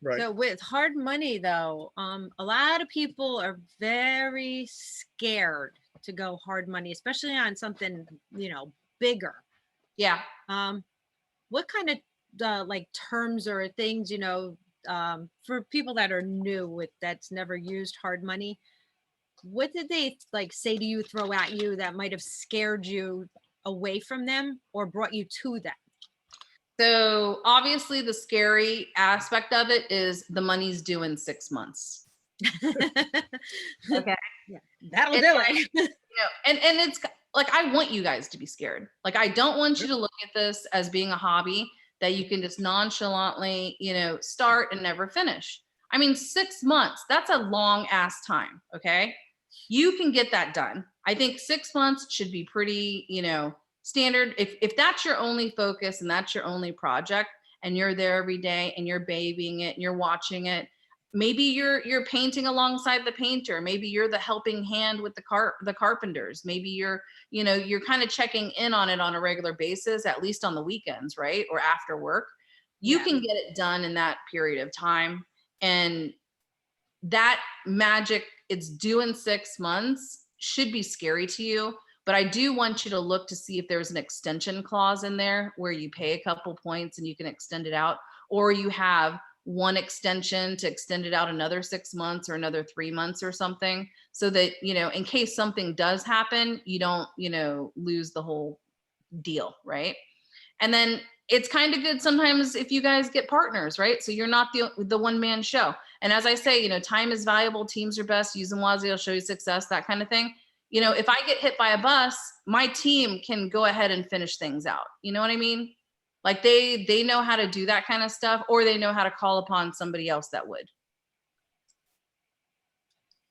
Right. So with hard money though, a lot of people are very scared to go hard money, especially on something, you know, bigger. Yeah. What kind of like terms or things, you know, for people that are new with that's never used hard money, what did they like say to you, throw at you that might have scared you away from them or brought you to them? So obviously the scary aspect of it is the money's due in 6 months. Okay. Yeah, that'll do it. You know, and it's like, I want you guys to be scared. Like, I don't want you to look at this as being a hobby that you can just nonchalantly, you know, start and never finish. I mean, 6 months, that's a long ass time. Okay. You can get that done. I think 6 months should be pretty, you know, standard. If that's your only focus and that's your only project, and you're there every day and you're babying it and you're watching it, maybe you're painting alongside the painter, maybe you're the helping hand with the carpenters, maybe you're, you know, you're kind of checking in on it on a regular basis, at least on the weekends, right? Or after work. You can get it done in that period of time. And that magic, it's due in 6 months, should be scary to you. But I do want you to look to see if there's an extension clause in there where you pay a couple points and you can extend it out, or you have one extension to extend it out another 6 months or another 3 months or something, so that, you know, in case something does happen, you don't, you know, lose the whole deal, right? And then it's kind of good sometimes if you guys get partners, right? So you're not the one man show. And as I say, you know, time is valuable, teams are best, use them wisely, I'll show you success, that kind of thing. You know, if I get hit by a bus, my team can go ahead and finish things out. You know what I mean? Like they know how to do that kind of stuff, or they know how to call upon somebody else that would.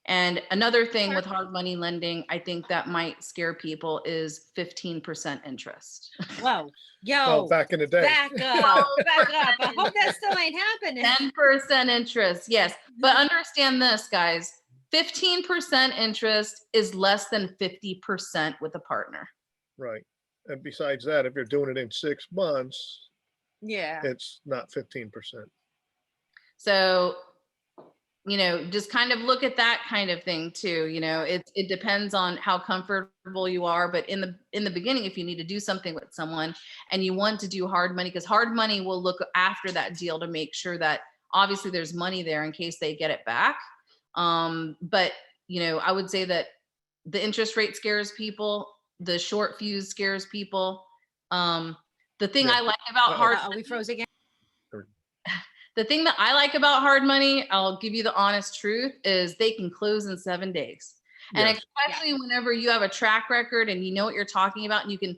And another thing with hard money lending, I think that might scare people, is 15% interest. Whoa, yo, Oh, back in the day. back up, back up. I hope that still ain't happening. 10% interest, yes. But understand this, guys, 15% interest is less than 50% with a partner. Right. And besides that, if you're doing it in 6 months, Yeah. it's not 15%. So just kind of look at that kind of thing too. It depends on how comfortable you are, but in the beginning, if you need to do something with someone and you want to do hard money, because hard money will look after that deal to make sure that obviously there's money there in case they get it back. But I would say that the interest rate scares people, the short fuse scares people. The thing I like about hard we froze again. The thing that I like about hard money, I'll give you the honest truth, is they can close in 7 days. And Yes. especially whenever you have a track record and you know what you're talking about and you can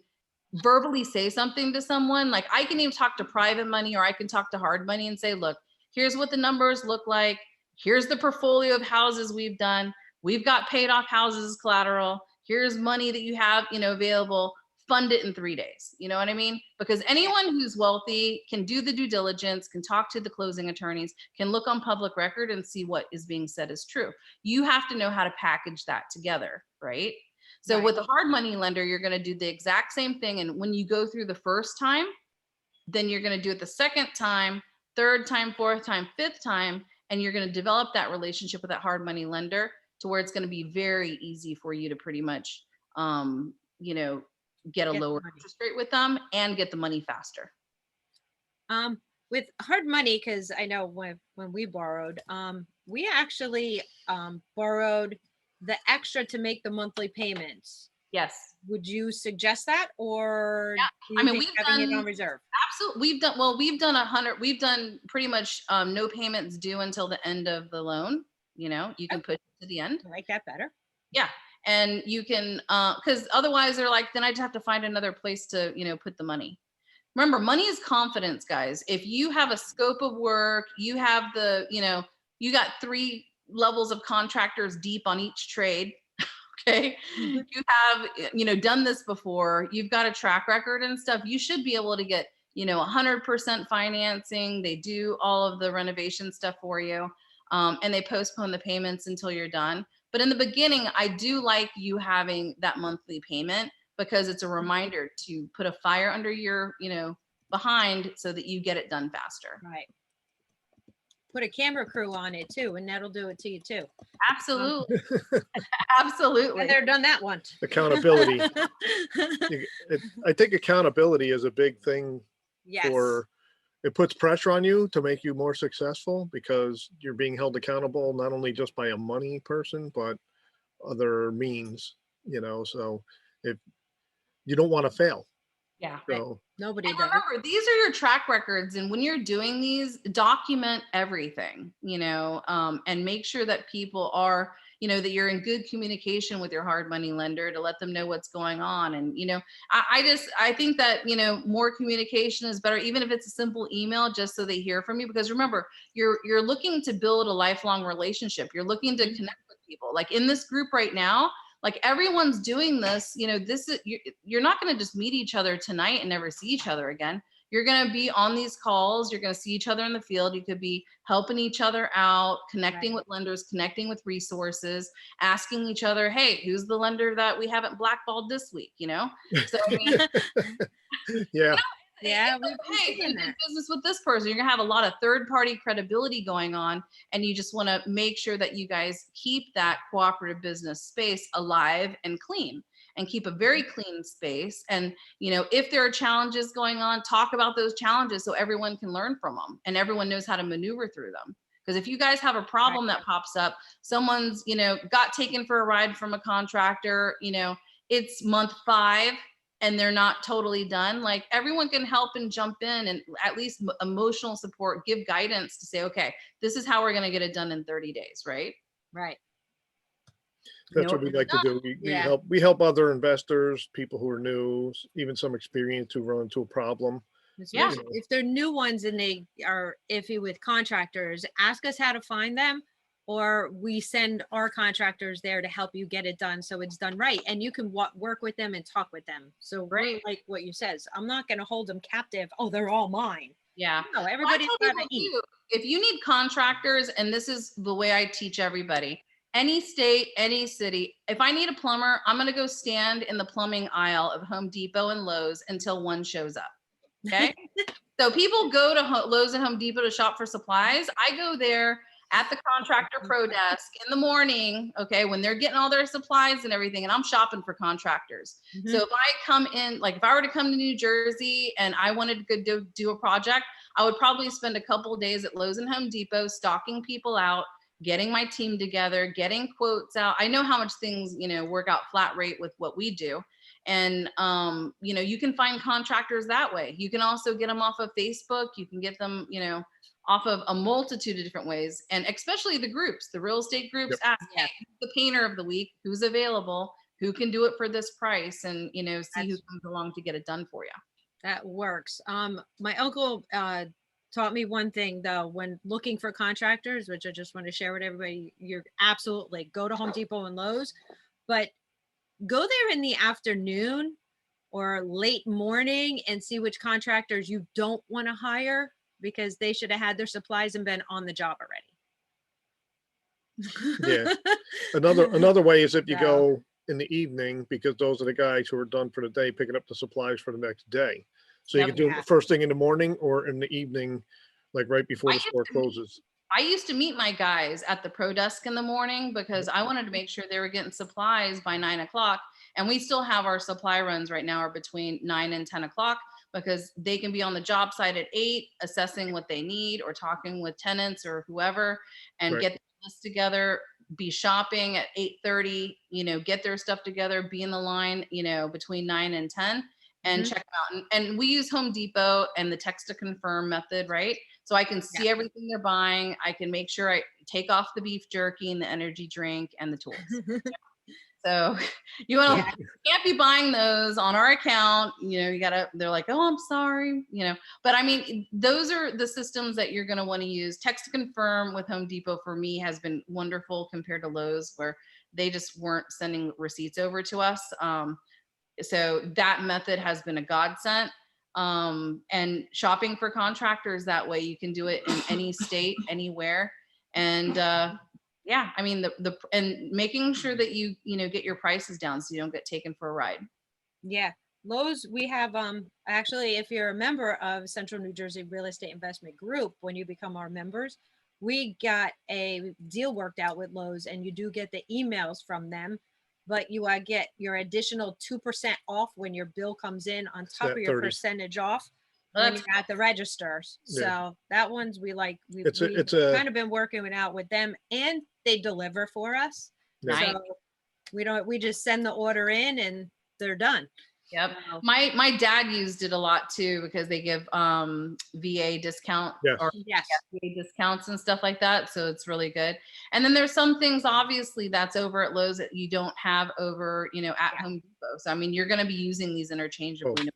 verbally say something to someone, like I can even talk to private money or I can talk to hard money and say, look, here's what the numbers look like. Here's the portfolio of houses we've done. We've got paid off houses as collateral. Here's money that you have, available. Fund it in 3 days. You know what I mean? Because anyone who's wealthy can do the due diligence, can talk to the closing attorneys, can look on public record and see what is being said is true. You have to know how to package that together, right? So with a hard money lender, you're going to do the exact same thing. And when you go through the first time, then you're going to do it the second time, third time, fourth time, fifth time, and you're going to develop that relationship with that hard money lender to where it's going to be very easy for you to pretty much, get a lower interest rate with them and get the money faster. With hard money, because I know when we borrowed, we actually borrowed the extra to make the monthly payments. Yes. Would you suggest that, or yeah. do you think having it on reserve? Absolutely. We've done pretty much no payments due until the end of the loan. You can push it to the end. I like that better. Yeah. And you can, because otherwise they're like, then I'd have to find another place to, put the money. Remember, money is confidence, guys. If you have a scope of work, you have you got 3 levels of contractors deep on each trade. Okay. You have, done this before, you've got a track record and stuff. You should be able to get, 100% financing. They do all of the renovation stuff for you. And they postpone the payments until you're done. But in the beginning, I do like you having that monthly payment because it's a reminder to put a fire under your, behind so that you get it done faster. Right. Put a camera crew on it too, and that'll do it to you too. Absolutely. Absolutely. And they're done that once. Accountability. I think accountability is a big thing. Yes. It puts pressure on you to make you more successful because you're being held accountable, not only just by a money person, but other means, so if you don't want to fail. Yeah. So nobody does. Remember, these are your track records. And when you're doing these, document everything, and make sure that people are, that you're in good communication with your hard money lender to let them know what's going on. And, I think that, more communication is better, even if it's a simple email, just so they hear from you. Because remember, you're looking to build a lifelong relationship. You're looking to connect with people. Like in this group right now, like everyone's doing this, this is, you're not going to just meet each other tonight and never see each other again. You're going to be on these calls. You're going to see each other in the field. You could be helping each other out, connecting with lenders, connecting with resources, asking each other, hey, who's the lender that we haven't blackballed this week? So I mean, yeah. Yeah, hey, you did business with this person. You're gonna have a lot of third-party credibility going on, and you just want to make sure that you guys keep that cooperative business space alive and clean, and keep a very clean space. And if there are challenges going on, talk about those challenges so everyone can learn from them and everyone knows how to maneuver through them. Because if you guys have a problem that pops up, someone's got taken for a ride from a contractor, it's month 5. And they're not totally done, like everyone can help and jump in and at least emotional support, give guidance to say, okay, this is how we're going to get it done in 30 days. Right. Right. That's what we like to do. We help other investors, people who are new, even some experience who run into a problem. Yeah. If they're new ones and they are iffy with contractors, ask us how to find them, or we send our contractors there to help you get it done so it's done right, and you can work with them and talk with them. So really, like what you says, I'm not going to hold them captive. Oh, they're all mine. Yeah. No, everybody's got to eat. If you need contractors, and this is the way I teach everybody, any state, any city, if I need a plumber, I'm going to go stand in the plumbing aisle of Home Depot and Lowe's until one shows up. Okay. So people go to Lowe's and Home Depot to shop for supplies. I go there at the contractor pro desk in the morning, okay, when they're getting all their supplies and everything, and I'm shopping for contractors. So if I come in, like if I were to come to New Jersey and I wanted to do a project, I would probably spend a couple of days at Lowe's and Home Depot stalking people out, getting my team together, getting quotes out. I know how much things, work out flat rate with what we do. And, you can find contractors that way. You can also get them off of Facebook. You can get them, off of a multitude of different ways. And especially the groups, the real estate groups, ask, hey, who's the painter of the week, who's available, who can do it for this price, and, see who comes along to get it done for you. That works. My uncle taught me one thing though, when looking for contractors, which I just want to share with everybody. You're absolutely go to Home Depot and Lowe's, but go there in the afternoon or late morning and see which contractors you don't want to hire, because they should have had their supplies and been on the job already. Yeah. Another way is if you go in the evening, because those are the guys who are done for the day, picking up the supplies for the next day. So you can do it first thing in the morning or in the evening, like right before the store closes. I used to meet my guys at the pro desk in the morning because I wanted to make sure they were getting supplies by 9 o'clock. And we still have our supply runs right now are between 9 and 10 o'clock, because they can be on the job site at 8, assessing what they need or talking with tenants or whoever, and get the list together, be shopping at 8:30, get their stuff together, be in the line, between 9 and 10, and check them out. And we use Home Depot and the text to confirm method, right? So I can see everything they're buying. I can make sure I take off the beef jerky and the energy drink and the tools. So can't be buying those on our account. They're like, oh, I'm sorry, but I mean, those are the systems that you're going to want to use. Text to confirm with Home Depot for me has been wonderful compared to Lowe's, where they just weren't sending receipts over to us. So that method has been a godsend. And shopping for contractors that way, you can do it in any state, anywhere. And, I mean, and making sure that you get your prices down so you don't get taken for a ride. Yeah. Lowe's, we have, actually, if you're a member of Central New Jersey Real Estate Investment Group, when you become our members, we got a deal worked out with Lowe's, and you do get the emails from them, but you get your additional 2% off when your bill comes in on top of your 30. percentage off when you're at the registers. So that one's we've kind of been working out with them, and they deliver for us. So we just send the order in and they're done. Yep. My dad used it a lot too, because they give VA discount or VA discounts and stuff like that. So it's really good. And then there's some things obviously that's over at Lowe's that you don't have over, at Home Depot. So I mean, you're going to be using these interchangeably.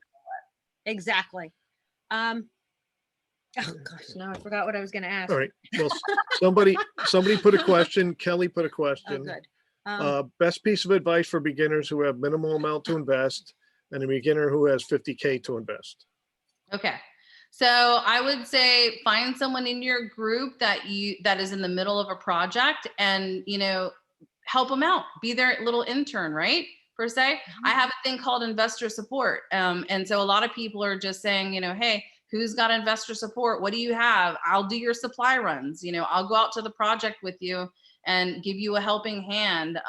Exactly. Oh gosh, no, I forgot what I was going to ask. All right. Well, somebody put a question. Kelly put a question. Oh, good. Best piece of advice for beginners who have minimal amount to invest, and a beginner who has 50K to invest. Okay. So I would say find someone in your group that is in the middle of a project, and, help them out. Be their little intern, right? Per se. I have a thing called investor support. And so a lot of people are just saying, hey, who's got investor support? What do you have? I'll do your supply runs. I'll go out to the project with you and give you a helping hand.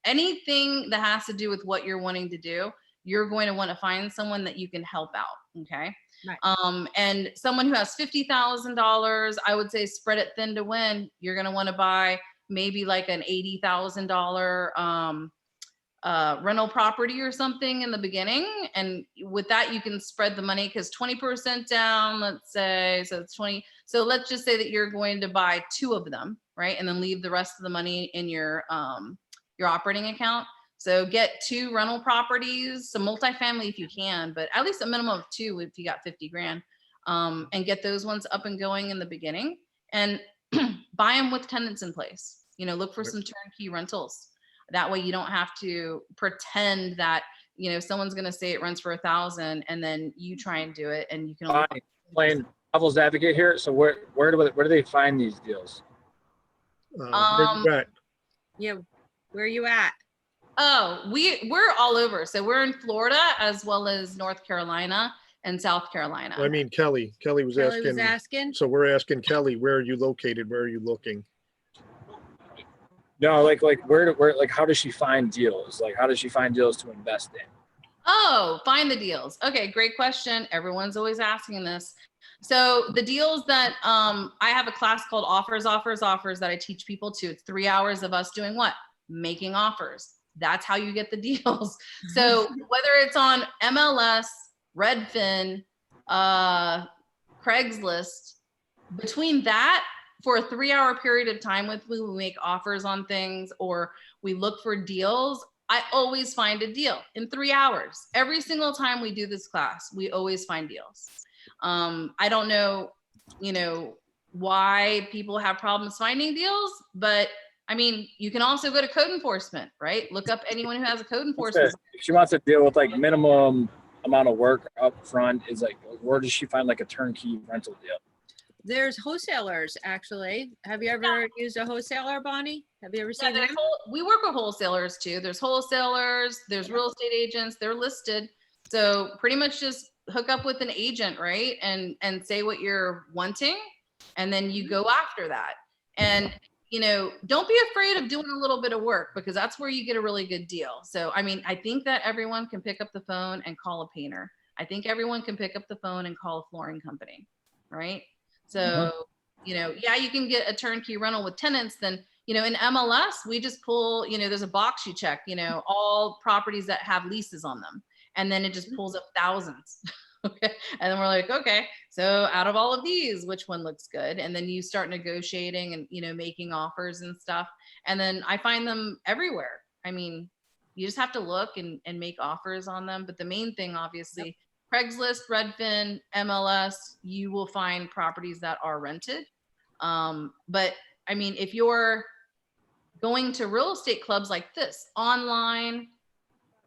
Anything that has to do with what you're wanting to do, you're going to want to find someone that you can help out. Okay. Right. And someone who has $50,000, I would say spread it thin to win. You're going to want to buy maybe like an $80,000 rental property or something in the beginning. And with that, you can spread the money, because 20% down, let's say, so it's 20. So let's just say that you're going to buy 2 of them, right? And then leave the rest of the money in your operating account. So get 2 rental properties, some multifamily if you can, but at least a minimum of 2 if you got 50 grand, and get those ones up and going in the beginning, and buy them with tenants in place. Look for some turnkey rentals. That way you don't have to pretend that, someone's going to say it rents for $1,000 and then you try and do it, and you can only playing devil's advocate here. So where do they find these deals? Where you at? Yeah. Where are you at? Oh, we're all over. So we're in Florida as well as North Carolina. in South Carolina. I mean, Kelly was Kelly asking. was asking. So we're asking Kelly, where are you located? Where are you looking? No, like where like how does she find deals? Like how does she find deals to invest in? Oh, find the deals. Okay, great question. Everyone's always asking this. So the deals that I have a class called Offers that I teach people to. It's 3 hours of us doing what? Making offers. That's how you get the deals. So whether it's on MLS, Redfin, Craigslist, between that, for a 3-hour period of time with me, we make offers on things or we look for deals. I always find a deal in 3 hours. Every single time we do this class, we always find deals. I don't know, why people have problems finding deals, but I mean, you can also go to code enforcement, right? Look up anyone who has a code enforcement. If she wants to deal with like minimum amount of work up front, is like, where does she find like a turnkey rental deal? There's wholesalers, actually. Have you ever used a wholesaler, Bonnie? Have you ever seen them? We work with wholesalers too. There's wholesalers, there's real estate agents, they're listed. So pretty much just hook up with an agent, right? And say what you're wanting, and then you go after that. And don't be afraid of doing a little bit of work, because that's where you get a really good deal. So, I mean, I think that everyone can pick up the phone and call a painter. I think everyone can pick up the phone and call a flooring company, right? So, yeah, you can get a turnkey rental with tenants. Then, in MLS, we just pull, there's a box you check, all properties that have leases on them. And then it just pulls up thousands. Okay. And then we're like, okay, so out of all of these, which one looks good? And then you start negotiating and, making offers and stuff. And then I find them everywhere. I mean, you just have to look and make offers on them. But the main thing, obviously, Craigslist, Redfin, MLS, you will find properties that are rented. But I mean, if you're going to real estate clubs like this, online,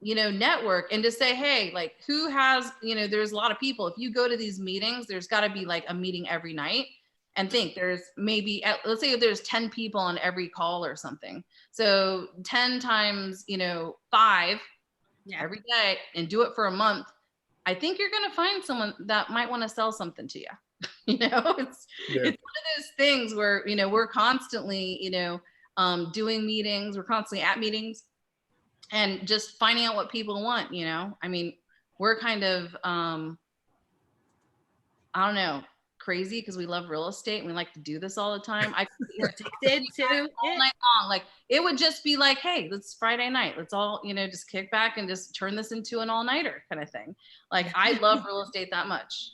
network, and to say, hey, like, who has, there's a lot of people. If you go to these meetings, there's got to be like a meeting every night. And think there's maybe, let's say there's 10 people on every call or something. So 10 times, 5 every day, and do it for a month. I think you're going to find someone that might want to sell something to you. It's one of those things where, we're constantly, doing meetings. We're constantly at meetings and just finding out what people want, I mean, we're kind of, I don't know, crazy because we love real estate and we like to do this all the time. I did too all night long. Like, it would just be like, hey, it's Friday night. Let's all, just kick back and just turn this into an all-nighter kind of thing. Like, I love real estate that much.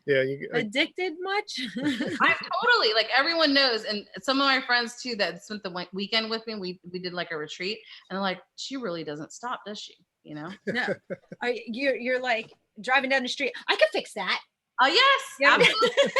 Yeah. Addicted much? I'm totally, like, everyone knows. And some of my friends too that spent the weekend with me, we did like a retreat, and they're like, she really doesn't stop, does she? No. You're like driving down the street. I can fix that. Oh, yes, absolutely.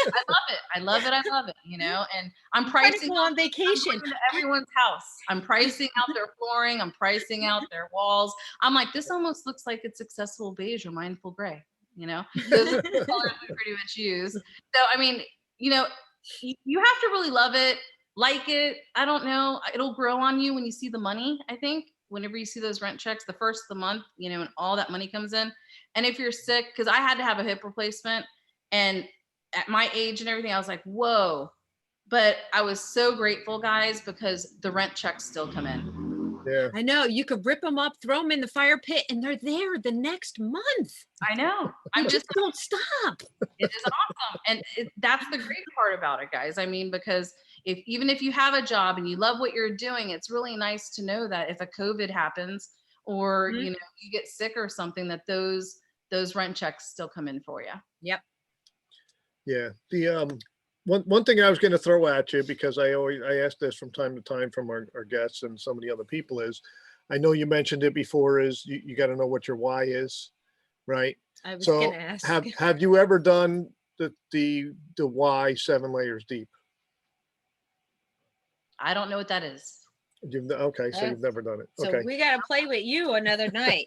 I love it. And I'm pricing on vacation to everyone's house. I'm pricing out their flooring. I'm pricing out their walls. I'm like, this almost looks like it's accessible beige or mindful gray. Those are the colors we pretty much use. So, I mean, you have to really love it, like it. I don't know. It'll grow on you when you see the money, I think. Whenever you see those rent checks, the first of the month, and all that money comes in. And if you're sick, because I had to have a hip replacement, and at my age and everything, I was like, whoa. But I was so grateful, guys, because the rent checks still come in. Yeah. I know. You could rip them up, throw them in the fire pit, and they're there the next month. I know. I just don't stop. It is awesome. And that's the great part about it, guys. I mean, because even if you have a job and you love what you're doing, it's really nice to know that if a COVID happens or, you get sick or something, that those rent checks still come in for you. Yep. Yeah. The one thing I was going to throw at you, because I ask this from time to time from our guests and some of the other people, is, I know you mentioned it before, is you got to know what your why is, right? I was going to ask. Have you ever done the why 7 layers deep? I don't know what that is. Okay, so you've never done it. So okay. we got to play with you another night.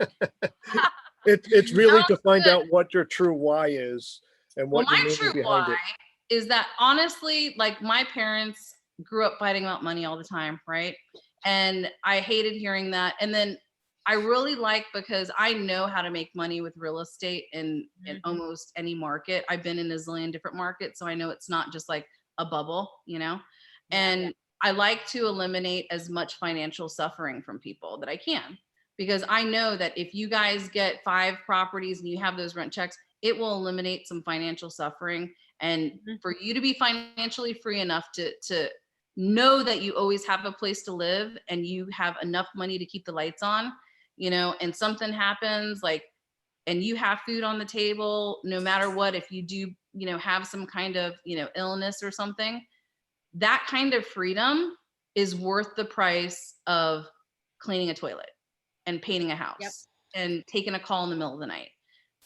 It's really to find out what your true why is and what my you're true behind why it. is that, honestly, like, my parents grew up fighting about money all the time, right? And I hated hearing that. And then I really like, because I know how to make money with real estate in Mhm. almost any market. I've been in a zillion different markets, so I know it's not just like a bubble, you know? And I like to eliminate as much financial suffering from people that I can, because I know that if you guys get 5 properties and you have those rent checks, it will eliminate some financial suffering. And Mhm. for you to be financially free enough to know that you always have a place to live and you have enough money to keep the lights on, you know, and something happens, like, and you have food on the table, no matter what, if you do, you know, have some kind of, you know, illness or something, that kind of freedom is worth the price of cleaning a toilet and painting a house and taking a call in the middle of the night.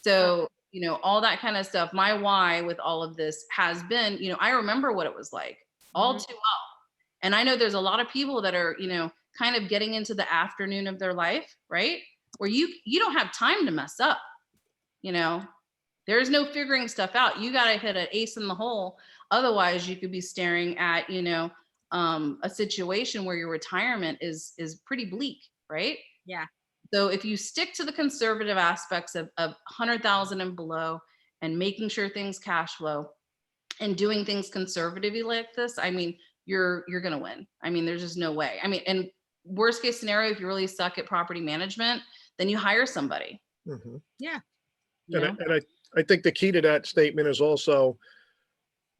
So, you know, all that kind of stuff. My why with all of this has been, you know, I remember what it was like all too well. And I know there's a lot of people that are, you know, kind of getting into the afternoon of their life, right? Where you don't have time to mess up, you know. There's no figuring stuff out. You got to hit an ace in the hole. Otherwise, you could be staring at, you know, a situation where your retirement is pretty bleak, right? Yeah. So if you stick to the conservative aspects of 100,000 and below, and making sure things cash flow and doing things conservatively like this, I mean, you're going to win. I mean, there's just no way. I mean, and worst case scenario, if you really suck at property management, then you hire somebody. Mhm. Yeah. You And know? I think the key to that statement is also,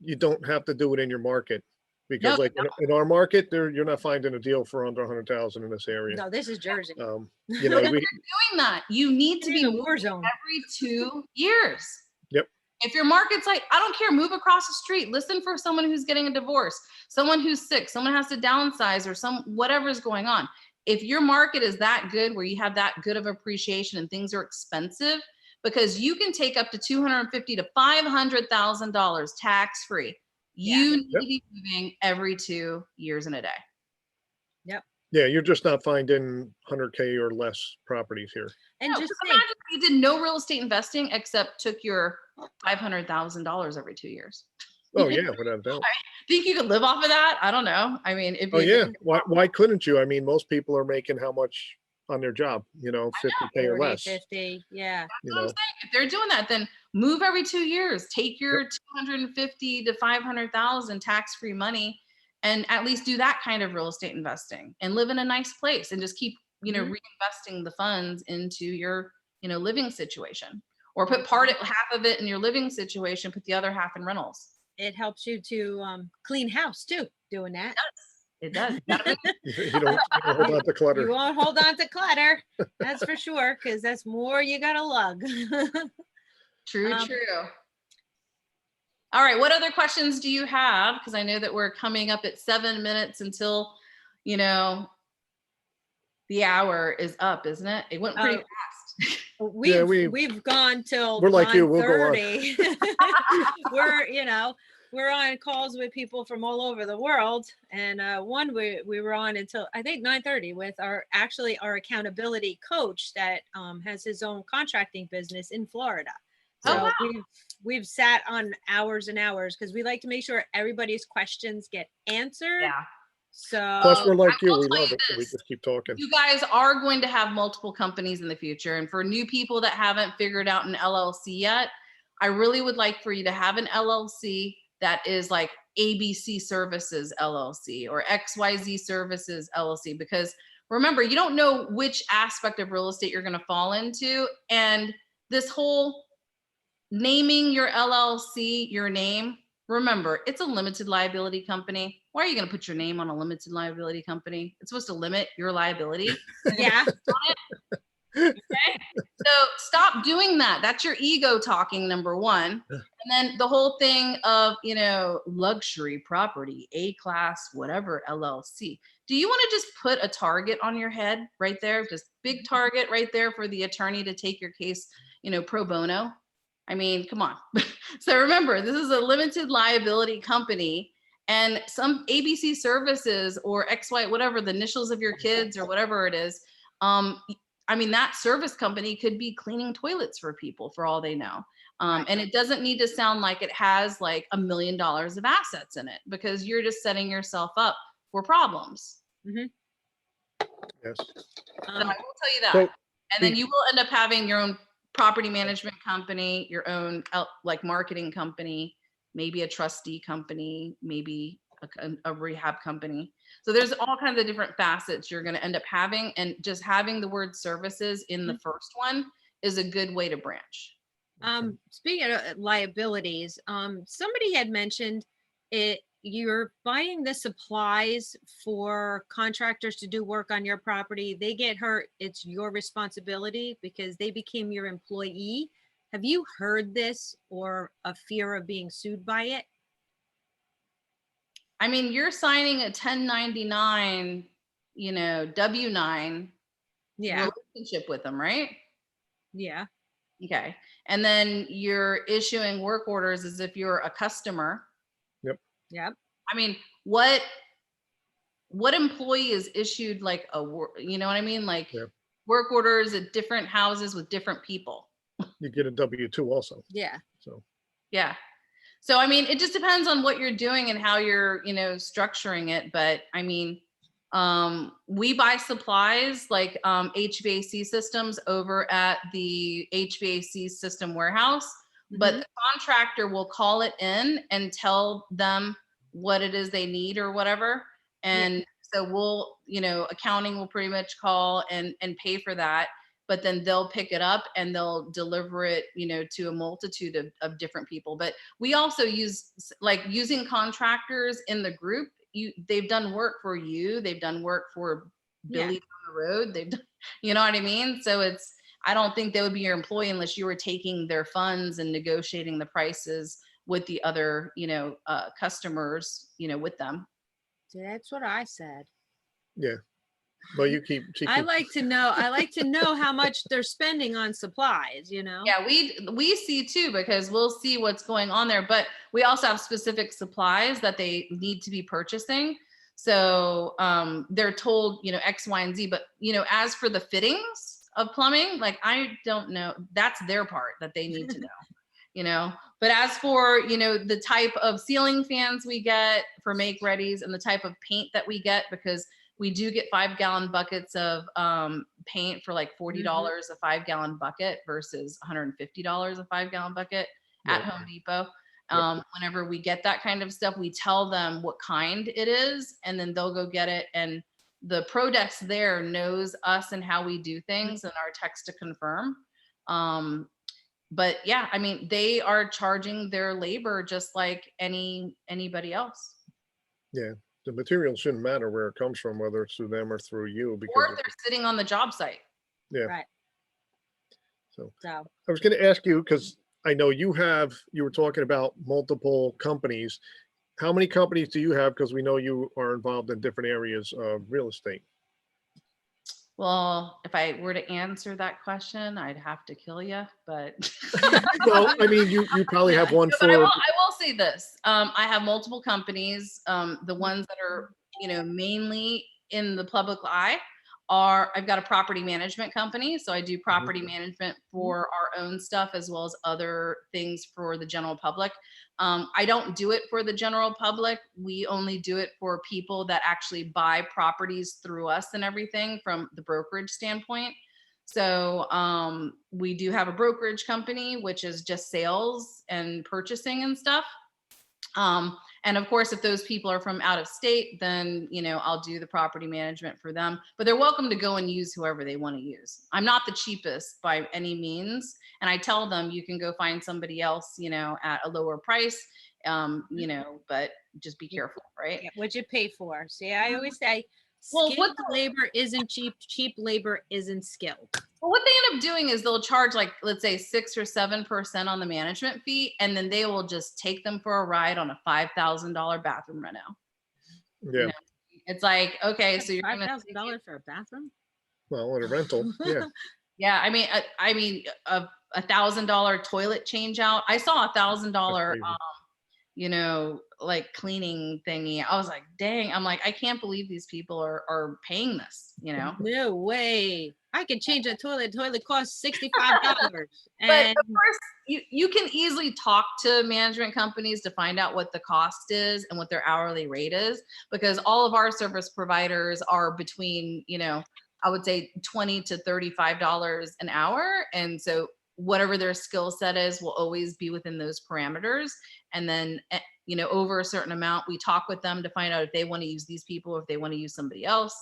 you don't have to do it in your market. Because No, like in our market, you're not finding a deal for under 100,000 in this area. No, this is Jersey. You know, we, doing that. You need to It be is a moving war zone. every 2 years. Yep. If your market's like, I don't care, move across the street, listen for someone who's getting a divorce, someone who's sick, someone has to downsize, or some whatever's going on. If your market is that good, where you have that good of appreciation and things are expensive, because you can take up to $250,000 to $500,000 tax free. You need to be moving every 2 years and a day. Yep. yeah, you're just not finding 100K or less properties here. And No, just 'cause think, imagine if you did no real estate investing except took your $500,000 every 2 years. Oh yeah, without a doubt. Think you could live off of that? I don't know. I mean, if Oh you yeah, why couldn't you? I mean, most people are making how much on their job? You know, 50K or 40, less. 50. Yeah. You what I'm know, saying. If they're doing that, then move every 2 years. Take your 250 to 500,000 tax-free money, and at least do that kind of real estate investing and live in a nice place, and just keep, you know, reinvesting the funds into your, you know, living situation, or put half of it in your living situation, put the other half in rentals. It helps you to clean house too, doing that. It does. You gotta you don't hold on to clutter. You won't hold on to clutter. That's for sure, because that's more you got to lug. True. All right. What other questions do you have? Because I know that we're coming up at 7 minutes until, you know, the hour is up, isn't it? It went pretty fast. We've gone till We're like you, we'll go on. 9:30. We're on calls with people from all over the world, and one we were on until I think 9:30 with our accountability coach that has his own contracting business in Florida. So Oh, wow. we've sat on hours and hours, because we like to make sure everybody's questions get answered. Yeah. So Plus, we're like you. will We tell love you it. So we this. just keep talking. You guys are going to have multiple companies in the future. And for new people that haven't figured out an LLC yet, I really would like for you to have an LLC that is like ABC Services LLC or XYZ Services LLC, because remember, you don't know which aspect of real estate you're going to fall into. And this whole naming your LLC, your name, remember, it's a limited liability company. Why are you going to put your name on a limited liability company? It's supposed to limit your liability. yeah. Okay? So stop doing that. That's your ego talking, number one. And then the whole thing of, you know, luxury property, A-class, whatever, LLC. Do you want to just put a target on your head right there? Just big target right there for the attorney to take your case, you know, pro bono? I mean, come on. So remember, this is a limited liability company, and some ABC Services or XY, whatever the initials of your kids or whatever it is. I mean, that service company could be cleaning toilets for people for all they know. And it doesn't need to sound like it has like $1 million of assets in it, because you're just setting yourself up for problems. Yes. So I will tell you that. So, And then you will end up having your own property management company, your own like marketing company, maybe a trustee company, maybe a rehab company. So there's all kinds of different facets you're going to end up having, and just having the word services in the first one is a good way to branch. Speaking of liabilities, somebody had mentioned you're buying the supplies for contractors to do work on your property. They get hurt, it's your responsibility because they became your employee. Have you heard this or a fear of being sued by it? I mean, you're signing a 1099, W-9 Yeah. relationship with them, right? Yeah. Okay. And then you're issuing work orders as if you're a customer. Yep. I mean, what employee is issued like a work, you know what I mean? Like work orders at different houses with different people. You get a W-2 also. Yeah. So. Yeah. So, I mean, it just depends on what you're doing and how you're, structuring it. But I mean, we buy supplies like HVAC systems over at the HVAC system warehouse, but the contractor will call it in and tell them what it is they need or whatever. And so we'll, accounting will pretty much call and pay for that. But then they'll pick it up and they'll deliver it, to a multitude of different people. But we also use, like, using contractors in the group. They've done work for you. They've done work for Billy on the road. They've done, you know what I mean? So I don't think they would be your employee unless you were taking their funds and negotiating the prices with the other, customers, with them. That's what I said. Yeah. Well, I like to know how much they're spending on supplies, Yeah, we see too, because we'll see what's going on there, but we also have specific supplies that they need to be purchasing. So they're told, X, Y, and Z, but as for the fittings of plumbing, like, I don't know, that's their part that they need to know. But as for, the type of ceiling fans we get for make readies and the type of paint that we get, because we do get 5-gallon buckets of paint for like $40 a 5-gallon bucket versus $150 a 5-gallon bucket at Home Depot. Whenever we get that kind of stuff, we tell them what kind it is, and then they'll go get it. And the pro desk there knows us and how we do things and our text to confirm. But yeah, I mean, they are charging their labor just like anybody else. Yeah. The material shouldn't matter where it comes from, whether it's through them or through you. Because or if they're sitting on the job site. Yeah. Right. So I was going to ask you, because I know you were talking about multiple companies. How many companies do you have? Because we know you are involved in different areas of real estate. Well, if I were to answer that question, I'd have to kill you, but. Well, I mean, you probably have one for. I will say this. I have multiple companies. The ones that are, mainly in the public eye I've got a property management company. So I do property management for our own stuff as well as other things for the general public. I don't do it for the general public. We only do it for people that actually buy properties through us and everything from the brokerage standpoint. So we do have a brokerage company, which is just sales and purchasing and stuff. And of course, if those people are from out of state, then, I'll do the property management for them, but they're welcome to go and use whoever they want to use. I'm not the cheapest by any means. And I tell them you can go find somebody else, at a lower price, but just be careful, right? Yeah, what'd you pay for? See, I always say, Well, skilled labor isn't cheap. Cheap labor isn't skilled. Well, what they end up doing is they'll charge, like, let's say 6 or 7% on the management fee, and then they will just take them for a ride on a $5,000 bathroom reno. Yeah. It's like, okay, so you're $5,000 for a bathroom? Well, in a rental, yeah. Yeah, I mean, a $1,000 toilet change out. I saw $1,000, like cleaning thingy. I was like, dang, I'm like, I can't believe these people are paying this, No way. I can change a toilet. Toilet costs $65. But And of course, you can easily talk to management companies to find out what the cost is and what their hourly rate is, because all of our service providers are between, I would say $20 to $35 an hour. And so whatever their skill set is will always be within those parameters. And then, over a certain amount, we talk with them to find out if they want to use these people, or if they want to use somebody else.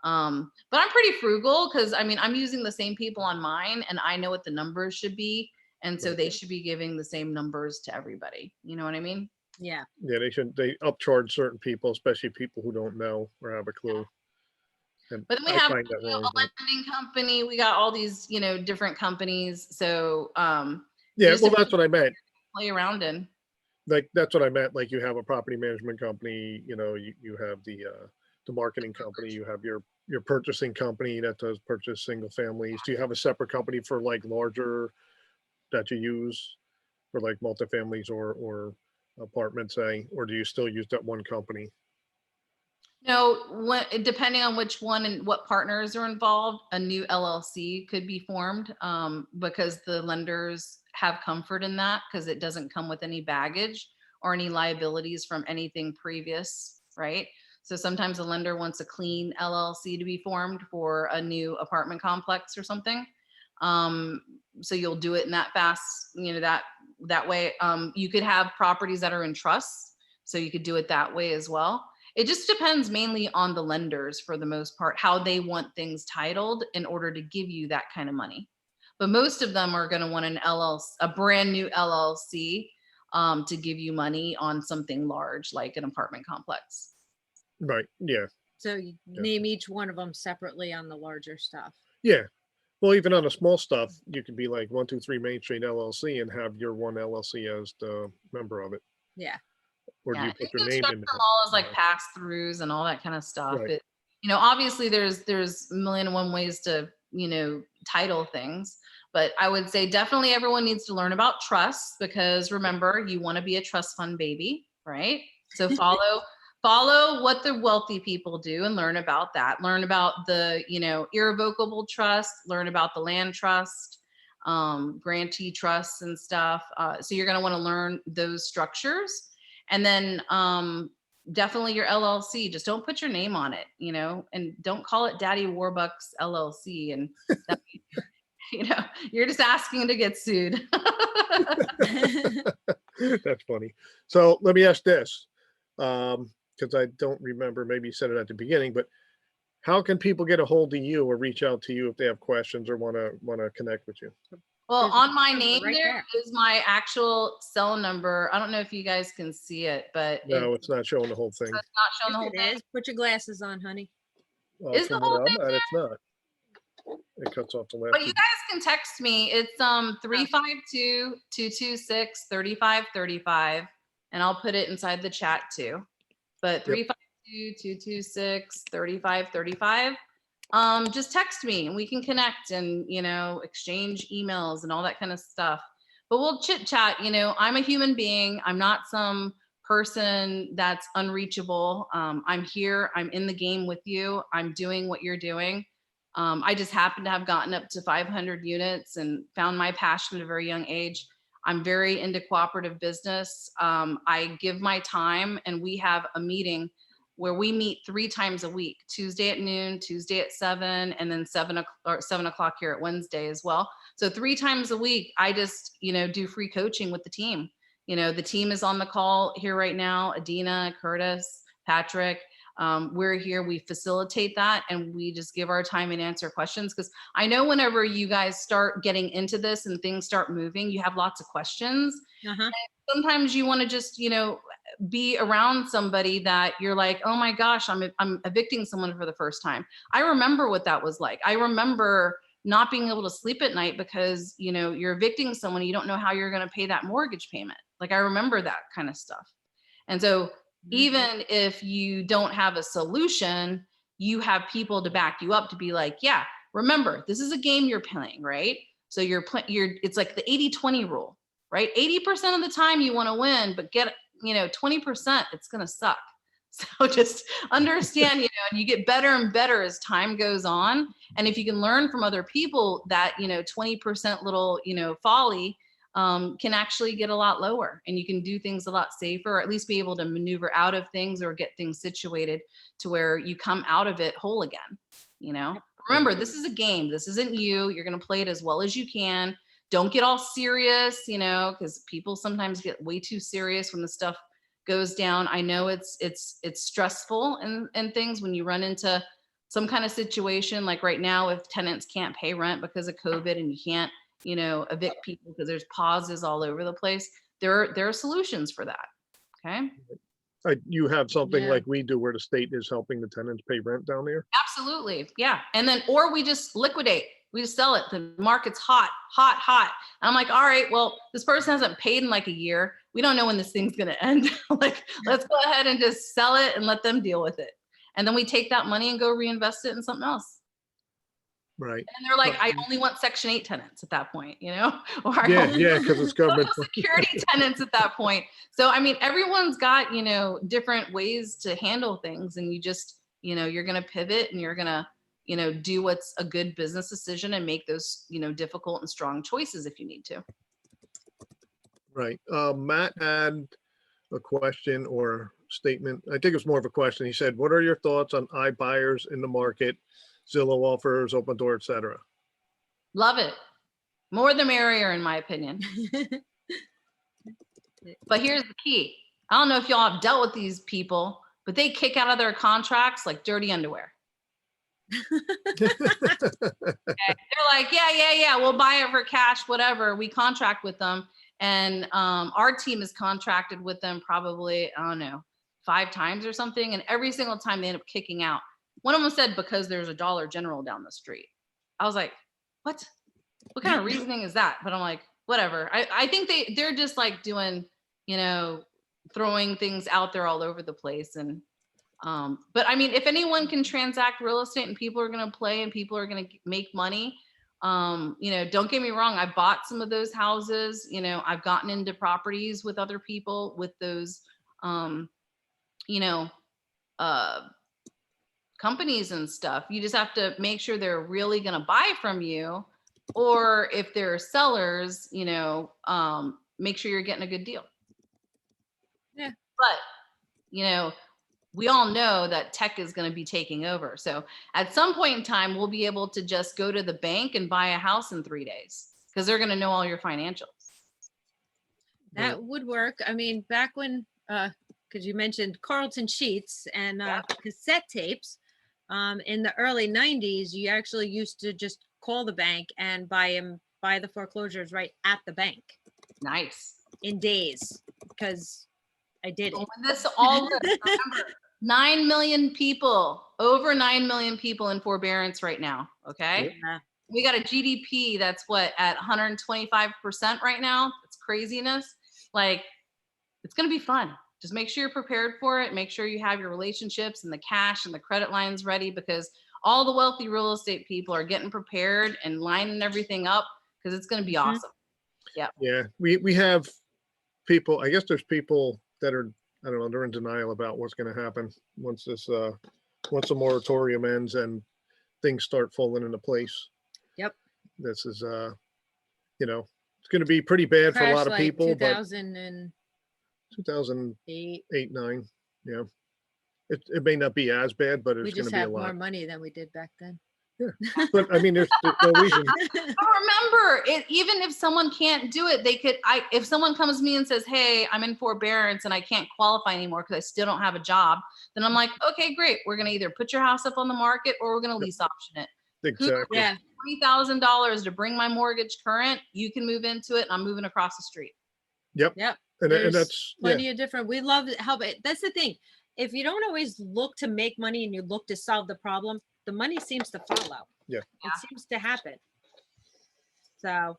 But I'm pretty frugal, because I'm using the same people on mine, and I know what the numbers should be. And so they should be giving the same numbers to everybody. You know what I mean? yeah. Yeah, they upcharge certain people, especially people who don't know or have a clue. And But then we I have find that a wrong. But lending company. We got all these, different companies. So yeah, just well, to that's what I meant. play around in. Like, that's what I meant. Like, you have a property management company, you have the marketing company, you have your purchasing company that does purchase single families. Do you have a separate company for like larger that you use for like multifamilies or apartments, say, or do you still use that one company? No, depending on which one and what partners are involved, a new LLC could be formed, because the lenders have comfort in that, because it doesn't come with any baggage or any liabilities from anything previous, right? So sometimes a lender wants a clean LLC to be formed for a new apartment complex or something. So you'll do it in that fast, that way. You could have properties that are in trusts, so you could do it that way as well. It just depends mainly on the lenders, for the most part, how they want things titled in order to give you that kind of money. But most of them are going to want an LLC, a brand new LLC, to give you money on something large like an apartment complex. Right. Yeah. So you name each one of them separately on the larger stuff. Yeah. Well, even on the small stuff, you could be like 123 Main Street LLC and have your one LLC as the member of it. Yeah. Or do Yeah, you put you your can name structure in them there? all as like pass-throughs and all that kind of stuff. Right. Obviously there's a million and one ways to, title things, but I would say definitely everyone needs to learn about trusts, because remember, you want to be a trust fund baby, right? So follow what the wealthy people do and learn about that. Learn about the, irrevocable trust, learn about the land trust, grantee trusts and stuff. So you're going to want to learn those structures. And then definitely your LLC, just don't put your name on it, and don't call it Daddy Warbucks LLC. And that, you're just asking to get sued. That's funny. So let me ask this, because I don't remember, maybe you said it at the beginning, but how can people get a hold of you or reach out to you if they have questions or want to connect with you? Well, There's on my number name right there is my actual cell number. I don't know if you guys can see it, but No, it's not showing the whole thing. it's not showing the whole Yes, it thing. is. Put your glasses on, honey. Is the From whole where thing I'm at, it's not. It cuts off the left. But you guys can text me. It's 352-226-3535, and I'll put it inside the chat too. But 352-226-3535. Just text me and we can connect and exchange emails and all that kind of stuff. But we'll chit chat. I'm a human being. I'm not some person that's unreachable. I'm here. I'm in the game with you. I'm doing what you're doing. I just happen to have gotten up to 500 units and found my passion at a very young age. I'm very into cooperative business. I give my time, and we have a meeting where we meet 3 times a week: Tuesday at noon, Tuesday at 7, and then 7 o'clock here at Wednesday as well. So 3 times a week, I just, do free coaching with the team. The team is on the call here right now: Adina, Curtis, Patrick. We're here, we facilitate that, and we just give our time and answer questions, because I know whenever you guys start getting into this and things start moving, you have lots of questions. Uh-huh. Sometimes you want to just, be around somebody that you're like, oh my gosh, I'm evicting someone for the first time. I remember what that was like. I remember not being able to sleep at night because, you're evicting someone, you don't know how you're going to pay that mortgage payment. Like, I remember that kind of stuff. And so even if you don't have a solution, you have people to back you up to be like, yeah, remember, this is a game you're playing, right? So it's like the 80-20 rule, right? 80% of the time you want to win, but get, 20%, it's going to suck. So just understand, and you get better and better as time goes on. And if you can learn from other people, that, 20% little, folly can actually get a lot lower, and you can do things a lot safer, or at least be able to maneuver out of things or get things situated to where you come out of it whole again. Remember, this is a game. This isn't you. You're going to play it as well as you can. Don't get all serious, because people sometimes get way too serious when the stuff goes down. I know it's stressful and things when you run into some kind of situation like right now, if tenants can't pay rent because of COVID and you can't, evict people because there's pauses all over the place. There are solutions for that. Okay. You have something Yeah. like we do where the state is helping the tenants pay rent down there? Absolutely. Yeah. And then, or we just liquidate. We just sell it. The market's hot, hot, hot. And I'm like, all right, well, this person hasn't paid in like a year. We don't know when this thing's going to end. Like, let's go ahead and just sell it and let them deal with it. And then we take that money and go reinvest it in something else. Right. And they're like, I only want Section 8 tenants at that point, or I Yeah, only yeah, because it's government. Social Security tenants at that point. So, I mean, everyone's got, different ways to handle things, and you just, you're going to pivot and you're going to, do what's a good business decision and make those, difficult and strong choices if you need to. Right. Matt had a question or statement. I think it's more of a question. He said, what are your thoughts on iBuyers in the market, Zillow offers, Open Door, etc.? Love it. More the merrier, in my opinion. But here's the key. I don't know if y'all have dealt with these people, but they kick out of their contracts like dirty underwear. Okay. They're like, yeah, we'll buy it for cash, whatever. We contract with them. And our team is contracted with them probably, I don't know, 5 times or something. And every single time they end up kicking out. One of them said, because there's a Dollar General down the street. I was like, what kind of reasoning is that? But I'm like, whatever. I think they're just like doing, throwing things out there all over the place. And but I mean, if anyone can transact real estate and people are going to play and people are going to make money, don't get me wrong. I bought some of those houses. I've gotten into properties with other people with those, companies and stuff. You just have to make sure they're really going to buy from you, or if they're sellers, make sure you're getting a good deal. Yeah. But, we all know that tech is going to be taking over. So at some point in time, we'll be able to just go to the bank and buy a house in 3 days because they're going to know all your financials. That would work. I mean, back when, because you mentioned Carlton sheets and cassette tapes, in the early 90s, you actually used to just call the bank and buy the foreclosures right at the bank. Nice. In days, because I did it. When this all remember, 9 million people, over 9 million people in forbearance right now. Okay. Yeah. We got a GDP that's at 125% right now. It's craziness. Like, it's going to be fun. Just make sure you're prepared for it. Make sure you have your relationships and the cash and the credit lines ready, because all the wealthy real estate people are getting prepared and lining everything up, because it's going to be awesome. Yeah. Yeah. We have people, I guess there's people that are, I don't know, they're in denial about what's going to happen once the moratorium ends and things start falling into place. Yep. This is, it's going to be pretty bad for a lot of people. 2008, 9. Yeah. It may not be as bad, but it's going to be a lot. We just have more money than we did back then. Yeah. But I mean, there's no reason. But remember, even if someone can't do it, if someone comes to me and says, hey, I'm in forbearance and I can't qualify anymore because I still don't have a job, then I'm like, okay, great. We're going to either put your house up on the market or we're going to lease option it. Exactly. Yeah. $3,000 to bring my mortgage current, you can move into it and I'm moving across the street. Yep. And that's plenty of different, we love help. That's the thing. If you don't always look to make money and you look to solve the problem, the money seems to follow. Yeah. It seems to happen. So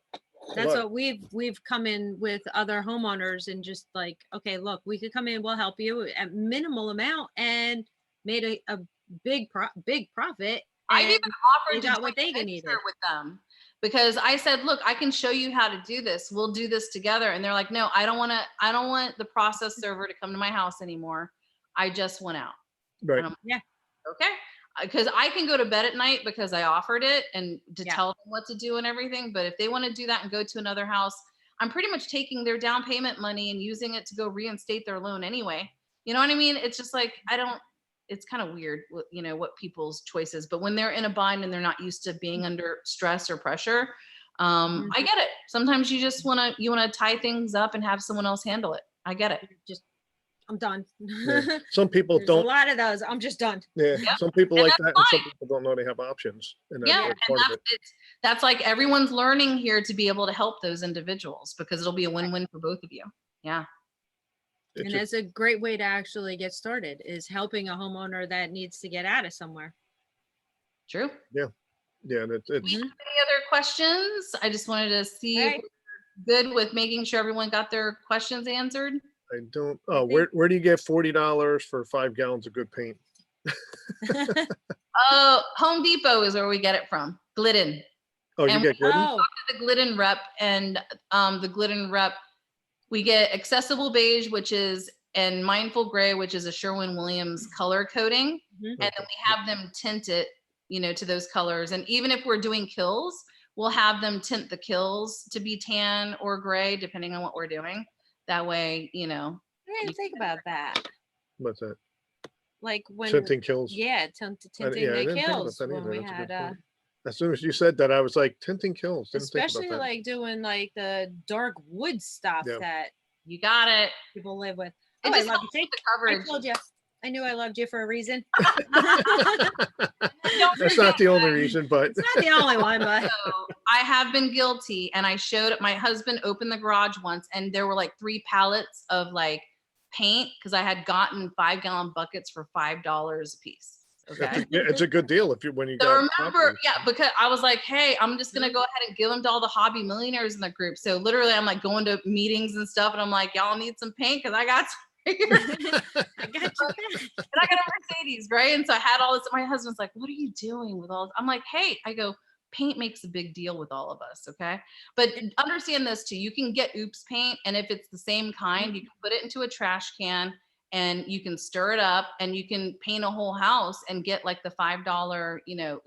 that's what we've come in with other homeowners and just like, okay, look, we could come in, we'll help you at minimal amount, and made a big profit. I've even offered to got what they needed with them, because I said, look, I can show you how to do this. We'll do this together. And they're like, no, I don't want the process server to come to my house anymore. I just went out. Right. And I'm okay. Because I can go to bed at night because I offered it and to Yeah. tell them what to do and everything. But if they want to do that and go to another house, I'm pretty much taking their down payment money and using it to go reinstate their loan anyway. You know what I mean? It's just like, it's kind of weird, what people's choices, but when they're in a bind and they're not used to being under stress or pressure, I get it. Sometimes you just want to tie things up and have someone else handle it. I get it. Just, I'm done. Yeah. Some people There's don't. a lot of those. I'm just done. Yeah. Yep. Some people And like that's that, and some fine. people don't know they have options. And Yeah, that's and part of it. that's like everyone's learning here to be able to help those individuals because it'll be a win-win for both of you. Yeah. It's And just- that's a great way to actually get started, is helping a homeowner that needs to get out of somewhere. True. yeah, and it's Do we have any other questions? I just wanted to see if Right. we're good with making sure everyone got their questions answered. I don't. I Oh, think- where do you get $40 for 5 gallons of good paint? Home Depot is where we get it from. Glidden. Oh, you And get Glidden? Oh, The Glidden rep, and the Glidden rep, we get accessible beige, which is, and mindful gray, which is a Sherwin-Williams color coding. Mhm. And then we have them tint it, to those colors. And even if we're doing kills, we'll have them tint the kills to be tan or gray, depending on what we're doing. That way, I didn't think about that. What's that? Like when, Tinting kills. yeah, tinting I the didn't think about kills that when either. we That's a good had, point. As soon as you said that, I was like, tinting kills. Didn't think especially about that. like doing like the dark wood stuff Yeah. that you got it. people live with. It Oh, I just love you. helps See, with the I coverage. told you. I knew I loved you for a reason. That's not the only reason, but It's not the only one, but So I have been guilty, and I showed my husband opened the garage once, and there were like 3 pallets of like paint because I had gotten 5-gallon buckets for $5 a piece. Okay. yeah, it's a good deal if you when you So got remember, properties. yeah, because I was like, hey, I'm just gonna go ahead and give them to all the hobby millionaires in the group. So literally, I'm like going to meetings and stuff, and I'm like, y'all need some paint because I got some here. I got you back. And I got a Mercedes, right? And so I had all this. My husband's like, what are you doing with all this? I'm like, hey, I go, paint makes a big deal with all of us, okay? But understand this too. You can get oops paint, and if it's the same kind, you can put it into a trash can and you can stir it up and you can paint a whole house and get like the $5,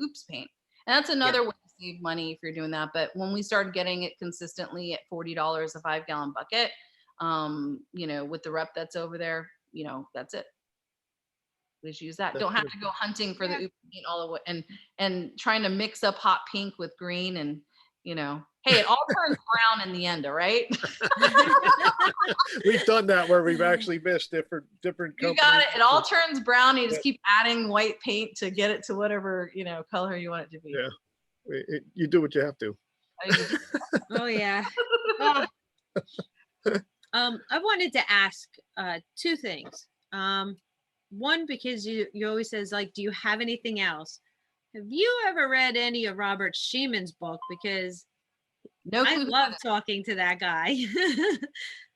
oops paint. And that's another way to save money if you're doing that. But when we started getting it consistently at $40 a 5-gallon bucket, with the rep that's over there, that's it. Please use that. That's Don't have good. to go hunting for Yeah. the oops paint all the way and trying to mix up hot pink with green and, hey, it all turns brown in the end, all right? We've done that where we've actually missed different You companies. got it. It all turns brown. You just Yeah. keep adding white paint to get it to whatever, color you want it to be. Yeah. You do what you have to. Oh yeah. Oh. I wanted to ask 2 things. One, because you always says like, do you have anything else? Have you ever read any of Robert Sheeman's book? Because No I clue. love talking to that guy.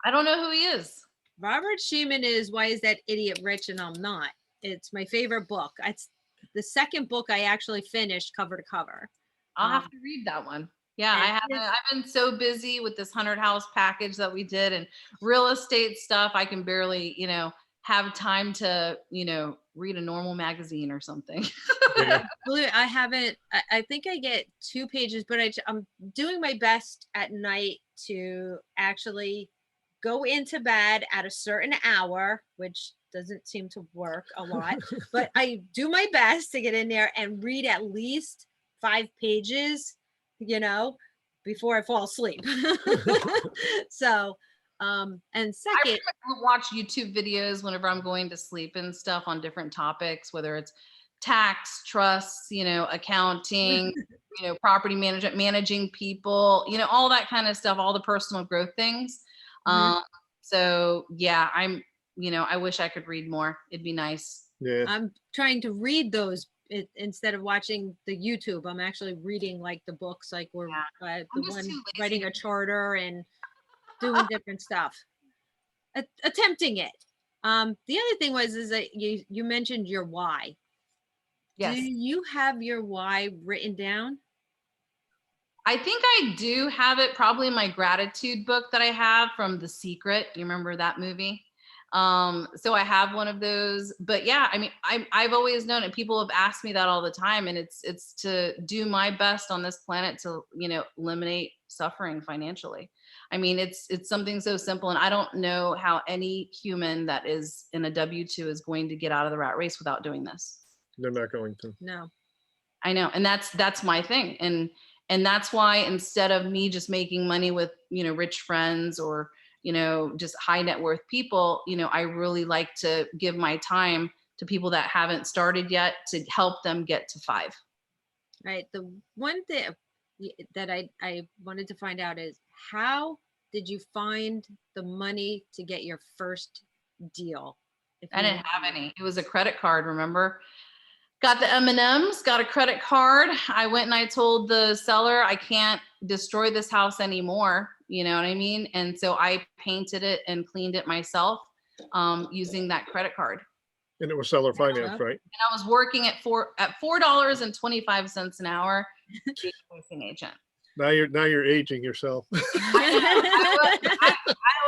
I don't know who he is. Robert Sheeman is Why Is That Idiot Rich and I'm Not? It's my favorite book. It's the second book I actually finished cover to cover. I'll have to read that one. Yeah, I and haven't. I've been so busy with this 100 house package that we did and real estate stuff. I can barely, have time to, read a normal magazine or something. Yeah. I haven't. I think I get 2 pages, but I'm doing my best at night to actually go into bed at a certain hour, which doesn't seem to work a lot, but I do my best to get in there and read at least 5 pages, before I fall asleep. So, and I second, watch YouTube videos whenever I'm going to sleep and stuff on different topics, whether it's tax, trusts, accounting, property management, managing people, all that kind of stuff, all the personal growth things. Mhm. So yeah, I wish I could read more. It'd be nice. Yeah. I'm trying to read those instead of watching the YouTube. I'm actually reading like the books, like we're the I'm just one too lazy writing to a charter and doing different stuff, attempting it. The other thing is that you mentioned your why. Yes. Do you have your why written down? I think I do have it probably in my gratitude book that I have from The Secret. You remember that movie? So I have one of those, but yeah, I mean, I've always known it. People have asked me that all the time, and it's to do my best on this planet to, eliminate suffering financially. I mean, it's something so simple, and I don't know how any human that is in a W-2 is going to get out of the rat race without doing this. They're not going to. No. I know, and that's my thing, and that's why instead of me just making money with rich friends or just high net worth people, I really like to give my time to people that haven't started yet to help them get to 5. Right. The one thing that I wanted to find out is, how did you find the money to get your first deal? I didn't have any. It was a credit card, remember? Got the M&Ms, got a credit card. I went and I told the seller, I can't destroy this house anymore. You know what I mean? And so I painted it and cleaned it myself using that credit card. And it was seller finance, right? And I was working at $4.25 an hour, being a leasing agent. Now you're aging yourself. I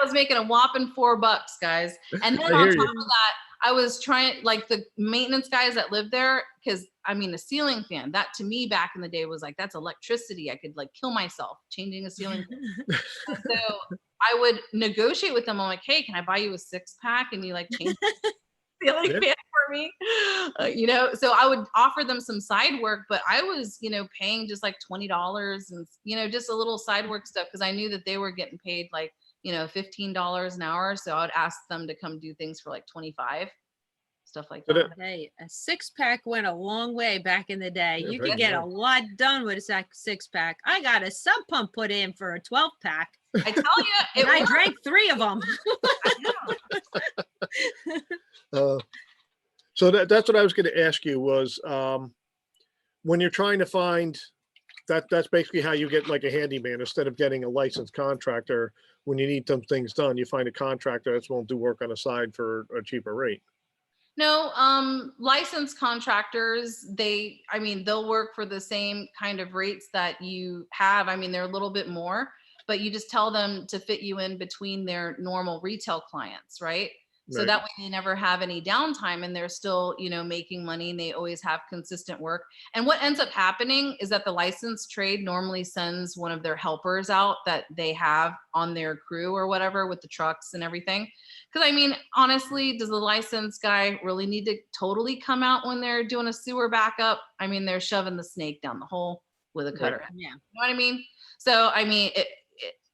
was making a whopping $4, guys. And then on top of that, I was trying, like, the maintenance guys that live there, because I mean, a ceiling fan, that to me back in the day was like, that's electricity. I could like kill myself changing a ceiling fan. So I would negotiate with them. I'm like, hey, can I buy you a 6-pack and you like change the ceiling fan for me? So I would offer them some side work, but I was, paying just like $20 and, just a little side work stuff, because I knew that they were getting paid like, $15 an hour. So I would ask them to come do things for like 25, stuff like that. Hey, a 6-pack went a long way back in the day. Yeah, You could get a lot done with a 6-pack. I got a sub pump put in for a 12-pack. I tell you, I drank 3 of them. So that's what I was going to ask you was, when you're trying to find that's basically how you get like a handyman. Instead of getting a licensed contractor, when you need some things done, you find a contractor that's willing to work on the side for a cheaper rate. No, licensed contractors, they'll work for the same kind of rates that you have. I mean, they're a little bit more, but you just tell them to fit you in between their normal retail clients, right? So that way they never have any downtime, and they're still, making money, and they always have consistent work. And what ends up happening is that the licensed trade normally sends one of their helpers out that they have on their crew or whatever with the trucks and everything. Because I mean, honestly, does the licensed guy really need to totally come out when they're doing a sewer backup? I mean, they're shoving the snake down the hole with a cutter. Yeah. You know what I mean? So, I mean,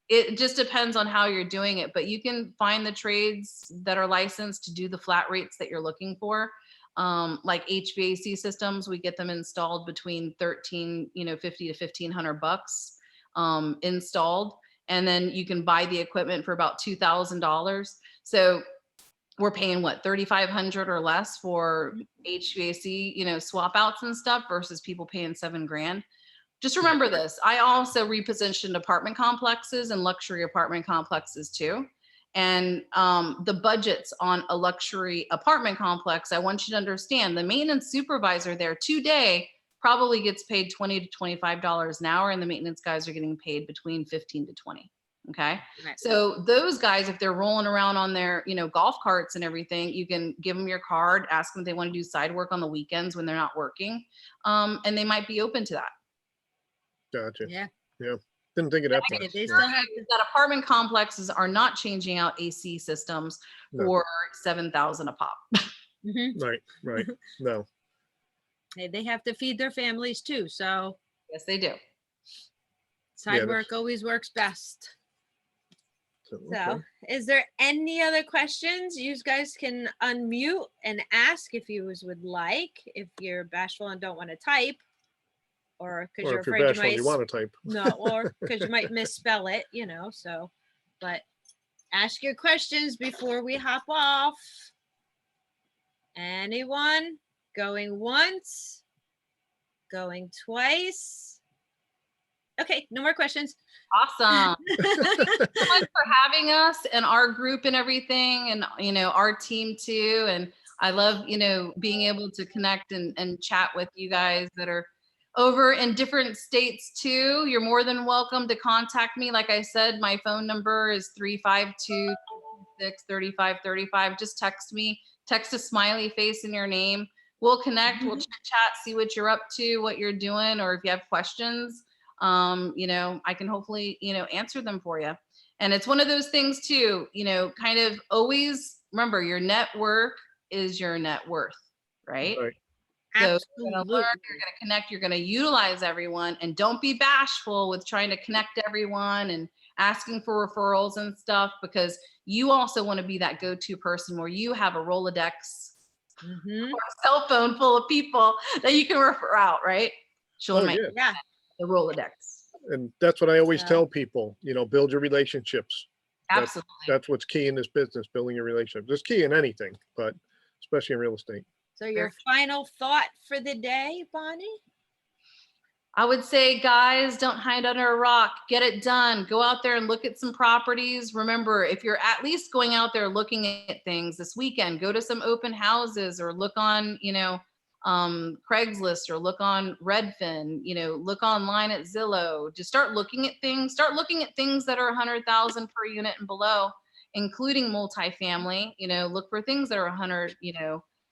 it just depends on how you're doing it, but you can find the trades that are licensed to do the flat rates that you're looking for. Like HVAC systems, we get them installed between $1,350 to $1,500 installed. And then you can buy the equipment for about $2,000. So we're paying what, $3,500 or less for HVAC, swap outs and stuff, versus people paying $7,000. Just remember this. I also repositioned apartment complexes and luxury apartment complexes too. And the budgets on a luxury apartment complex, I want you to understand, the maintenance supervisor there today probably gets paid $20 to $25 an hour, and the maintenance guys are getting paid between 15 to 20. Okay. Right. So those guys, if they're rolling around on their, golf carts and everything, you can give them your card, ask them if they want to do side work on the weekends when they're not working. And they might be open to that. Gotcha. Yeah. Didn't think of that. That apartment complexes are not changing out AC systems for $7,000 a pop. Right. No. They have to feed their families too. So yes, they do. Side work always works best. So is there any other questions? You guys can unmute and ask if you would like, if you're bashful and don't want to type. Or because you're afraid you want to type. No, or because you might misspell it, so, but ask your questions before we hop off. Anyone? Going once? Going twice? Okay, no more questions. Awesome. Thank you so much for having us and our group and everything, and, our team too. And I love, being able to connect and chat with you guys that are over in different states too. You're more than welcome to contact me. Like I said, my phone number is 352 636-3535. Just text me, text a smiley face in your name. We'll connect, we'll chit chat, see what you're up to, what you're doing, or if you have questions, I can hopefully, answer them for you. And it's one of those things too, kind of always remember your network is your net worth, right? Right. So you're Absolutely. going to learn, you're going to connect, you're going to utilize everyone, and don't be bashful with trying to connect everyone and asking for referrals and stuff, because you also want to be that go-to person where you have a Rolodex Mhm. or a cell phone full of people that you can refer out, right? She'll Oh, make yeah. Yeah. the Rolodex. And that's what I always So- tell people, build your relationships. Absolutely. That's what's key in this business, building your relationship. It's key in anything, but especially in real estate. So your final thought for the day, Bonnie? I would say, guys, don't hide under a rock. Get it done. Go out there and look at some properties. Remember, if you're at least going out there looking at things this weekend, go to some open houses or look on, Craigslist or look on Redfin, look online at Zillow. Just start looking at things. Start looking at things that are 100,000 per unit and below, including multifamily. Look for things that are 100,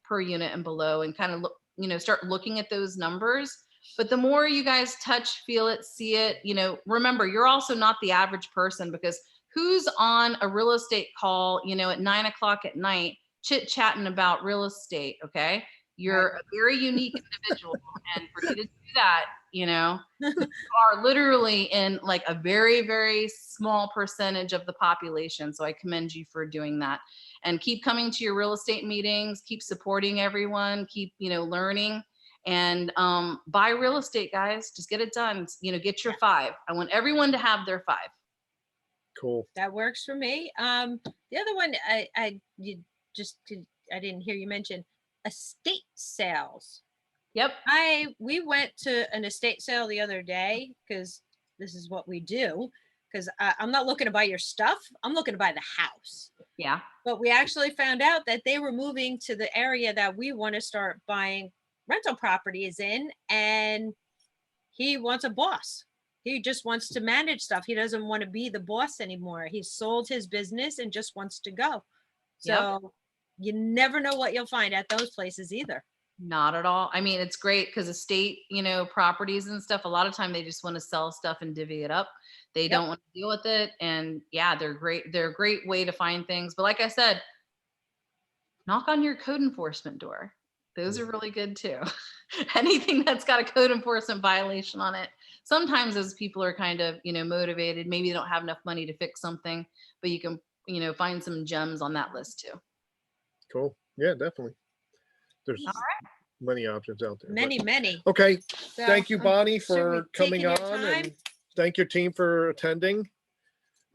per unit and below, and kind of look, start looking at those numbers. But the more you guys touch, feel it, see it, remember, you're also not the average person, because who's on a real estate call, at 9 o'clock at night, chit chatting about real estate? Okay. You're a very unique individual. And for you to do that, you are literally in like a very, very small percentage of the population. So I commend you for doing that, and keep coming to your real estate meetings, keep supporting everyone, keep, learning. And buy real estate, guys. Just get it done. Get your 5. I want everyone to have their 5. Cool. That works for me. The other one, I didn't hear you mention estate sales. Yep. We went to an estate sale the other day, because this is what we do. Because I'm not looking to buy your stuff. I'm looking to buy the house. Yeah. But we actually found out that they were moving to the area that we want to start buying rental properties in, and he wants a boss. He just wants to manage stuff. He doesn't want to be the boss anymore. He sold his business and just wants to go. So you never know what you'll find at those places either. Not at all. I mean, it's great because estate, properties and stuff, a lot of time they just want to sell stuff and divvy it up. They don't want to deal with it. And yeah, they're great. They're a great way to find things. But like I said, knock on your code enforcement door. Those are really good too. Anything that's got a code enforcement violation on it. Sometimes those people are kind of, motivated. Maybe they don't have enough money to fix something, but you can, find some gems on that list too. Cool. Yeah, definitely. There's All many options out there. Many. Okay. So, Thank you, Bonnie, sure we've for coming taken on, your time. and thank your team for attending.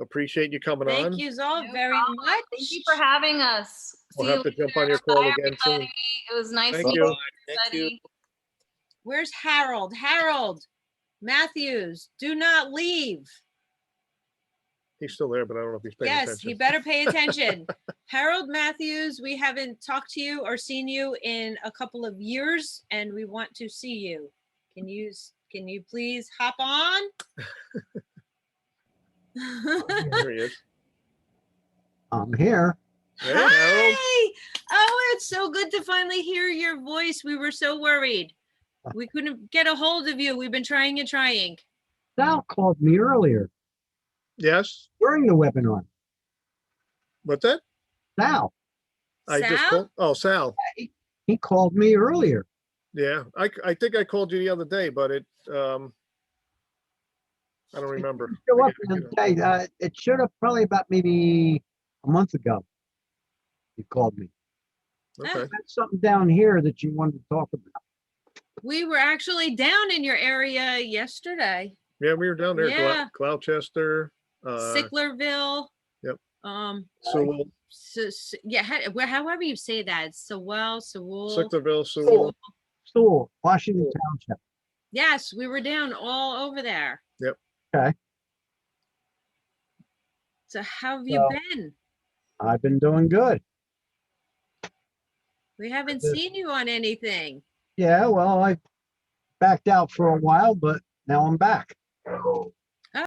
Appreciate you coming on. Thank you all No very problem. much. Thank you for having us. We'll See have you to jump later. on your call Bye, again soon. everybody. It was nice Thank meeting you. everybody. Where's Harold? Harold Matthews, do not leave. He's still there, but I don't know if he's paying Yes, attention. he better pay attention. Harold Matthews, we haven't talked to you or seen you in a couple of years, and we want to see you. Can you please hop on? There he is. I'm here. Hey, Harold. Hi! Oh, it's so good to finally hear your voice. We were so worried. We couldn't get a hold of you. We've been trying and trying. Sal called me earlier Yes. during the webinar. What's that? Sal, I just Sal? called. Oh, Sal. he called me earlier. Yeah. I think I called you the other day, but I don't remember. Show I up guess, the other day. It should have probably about maybe a month ago. You called me. Okay. Got something down here that you wanted to talk about. We were actually down in your area yesterday. Yeah, we were down there. Yeah. Gloucester. Sicklerville. Yep. Sewell. Sewell. However you say that. Sewell. Sicklerville, Sewell. Sewell, Washington Township. Yes, we were down all over there. Yep. Okay. So how have you So- been? I've been doing good. We haven't Good. seen you on anything. Yeah, well, I backed out for a while, but now I'm back.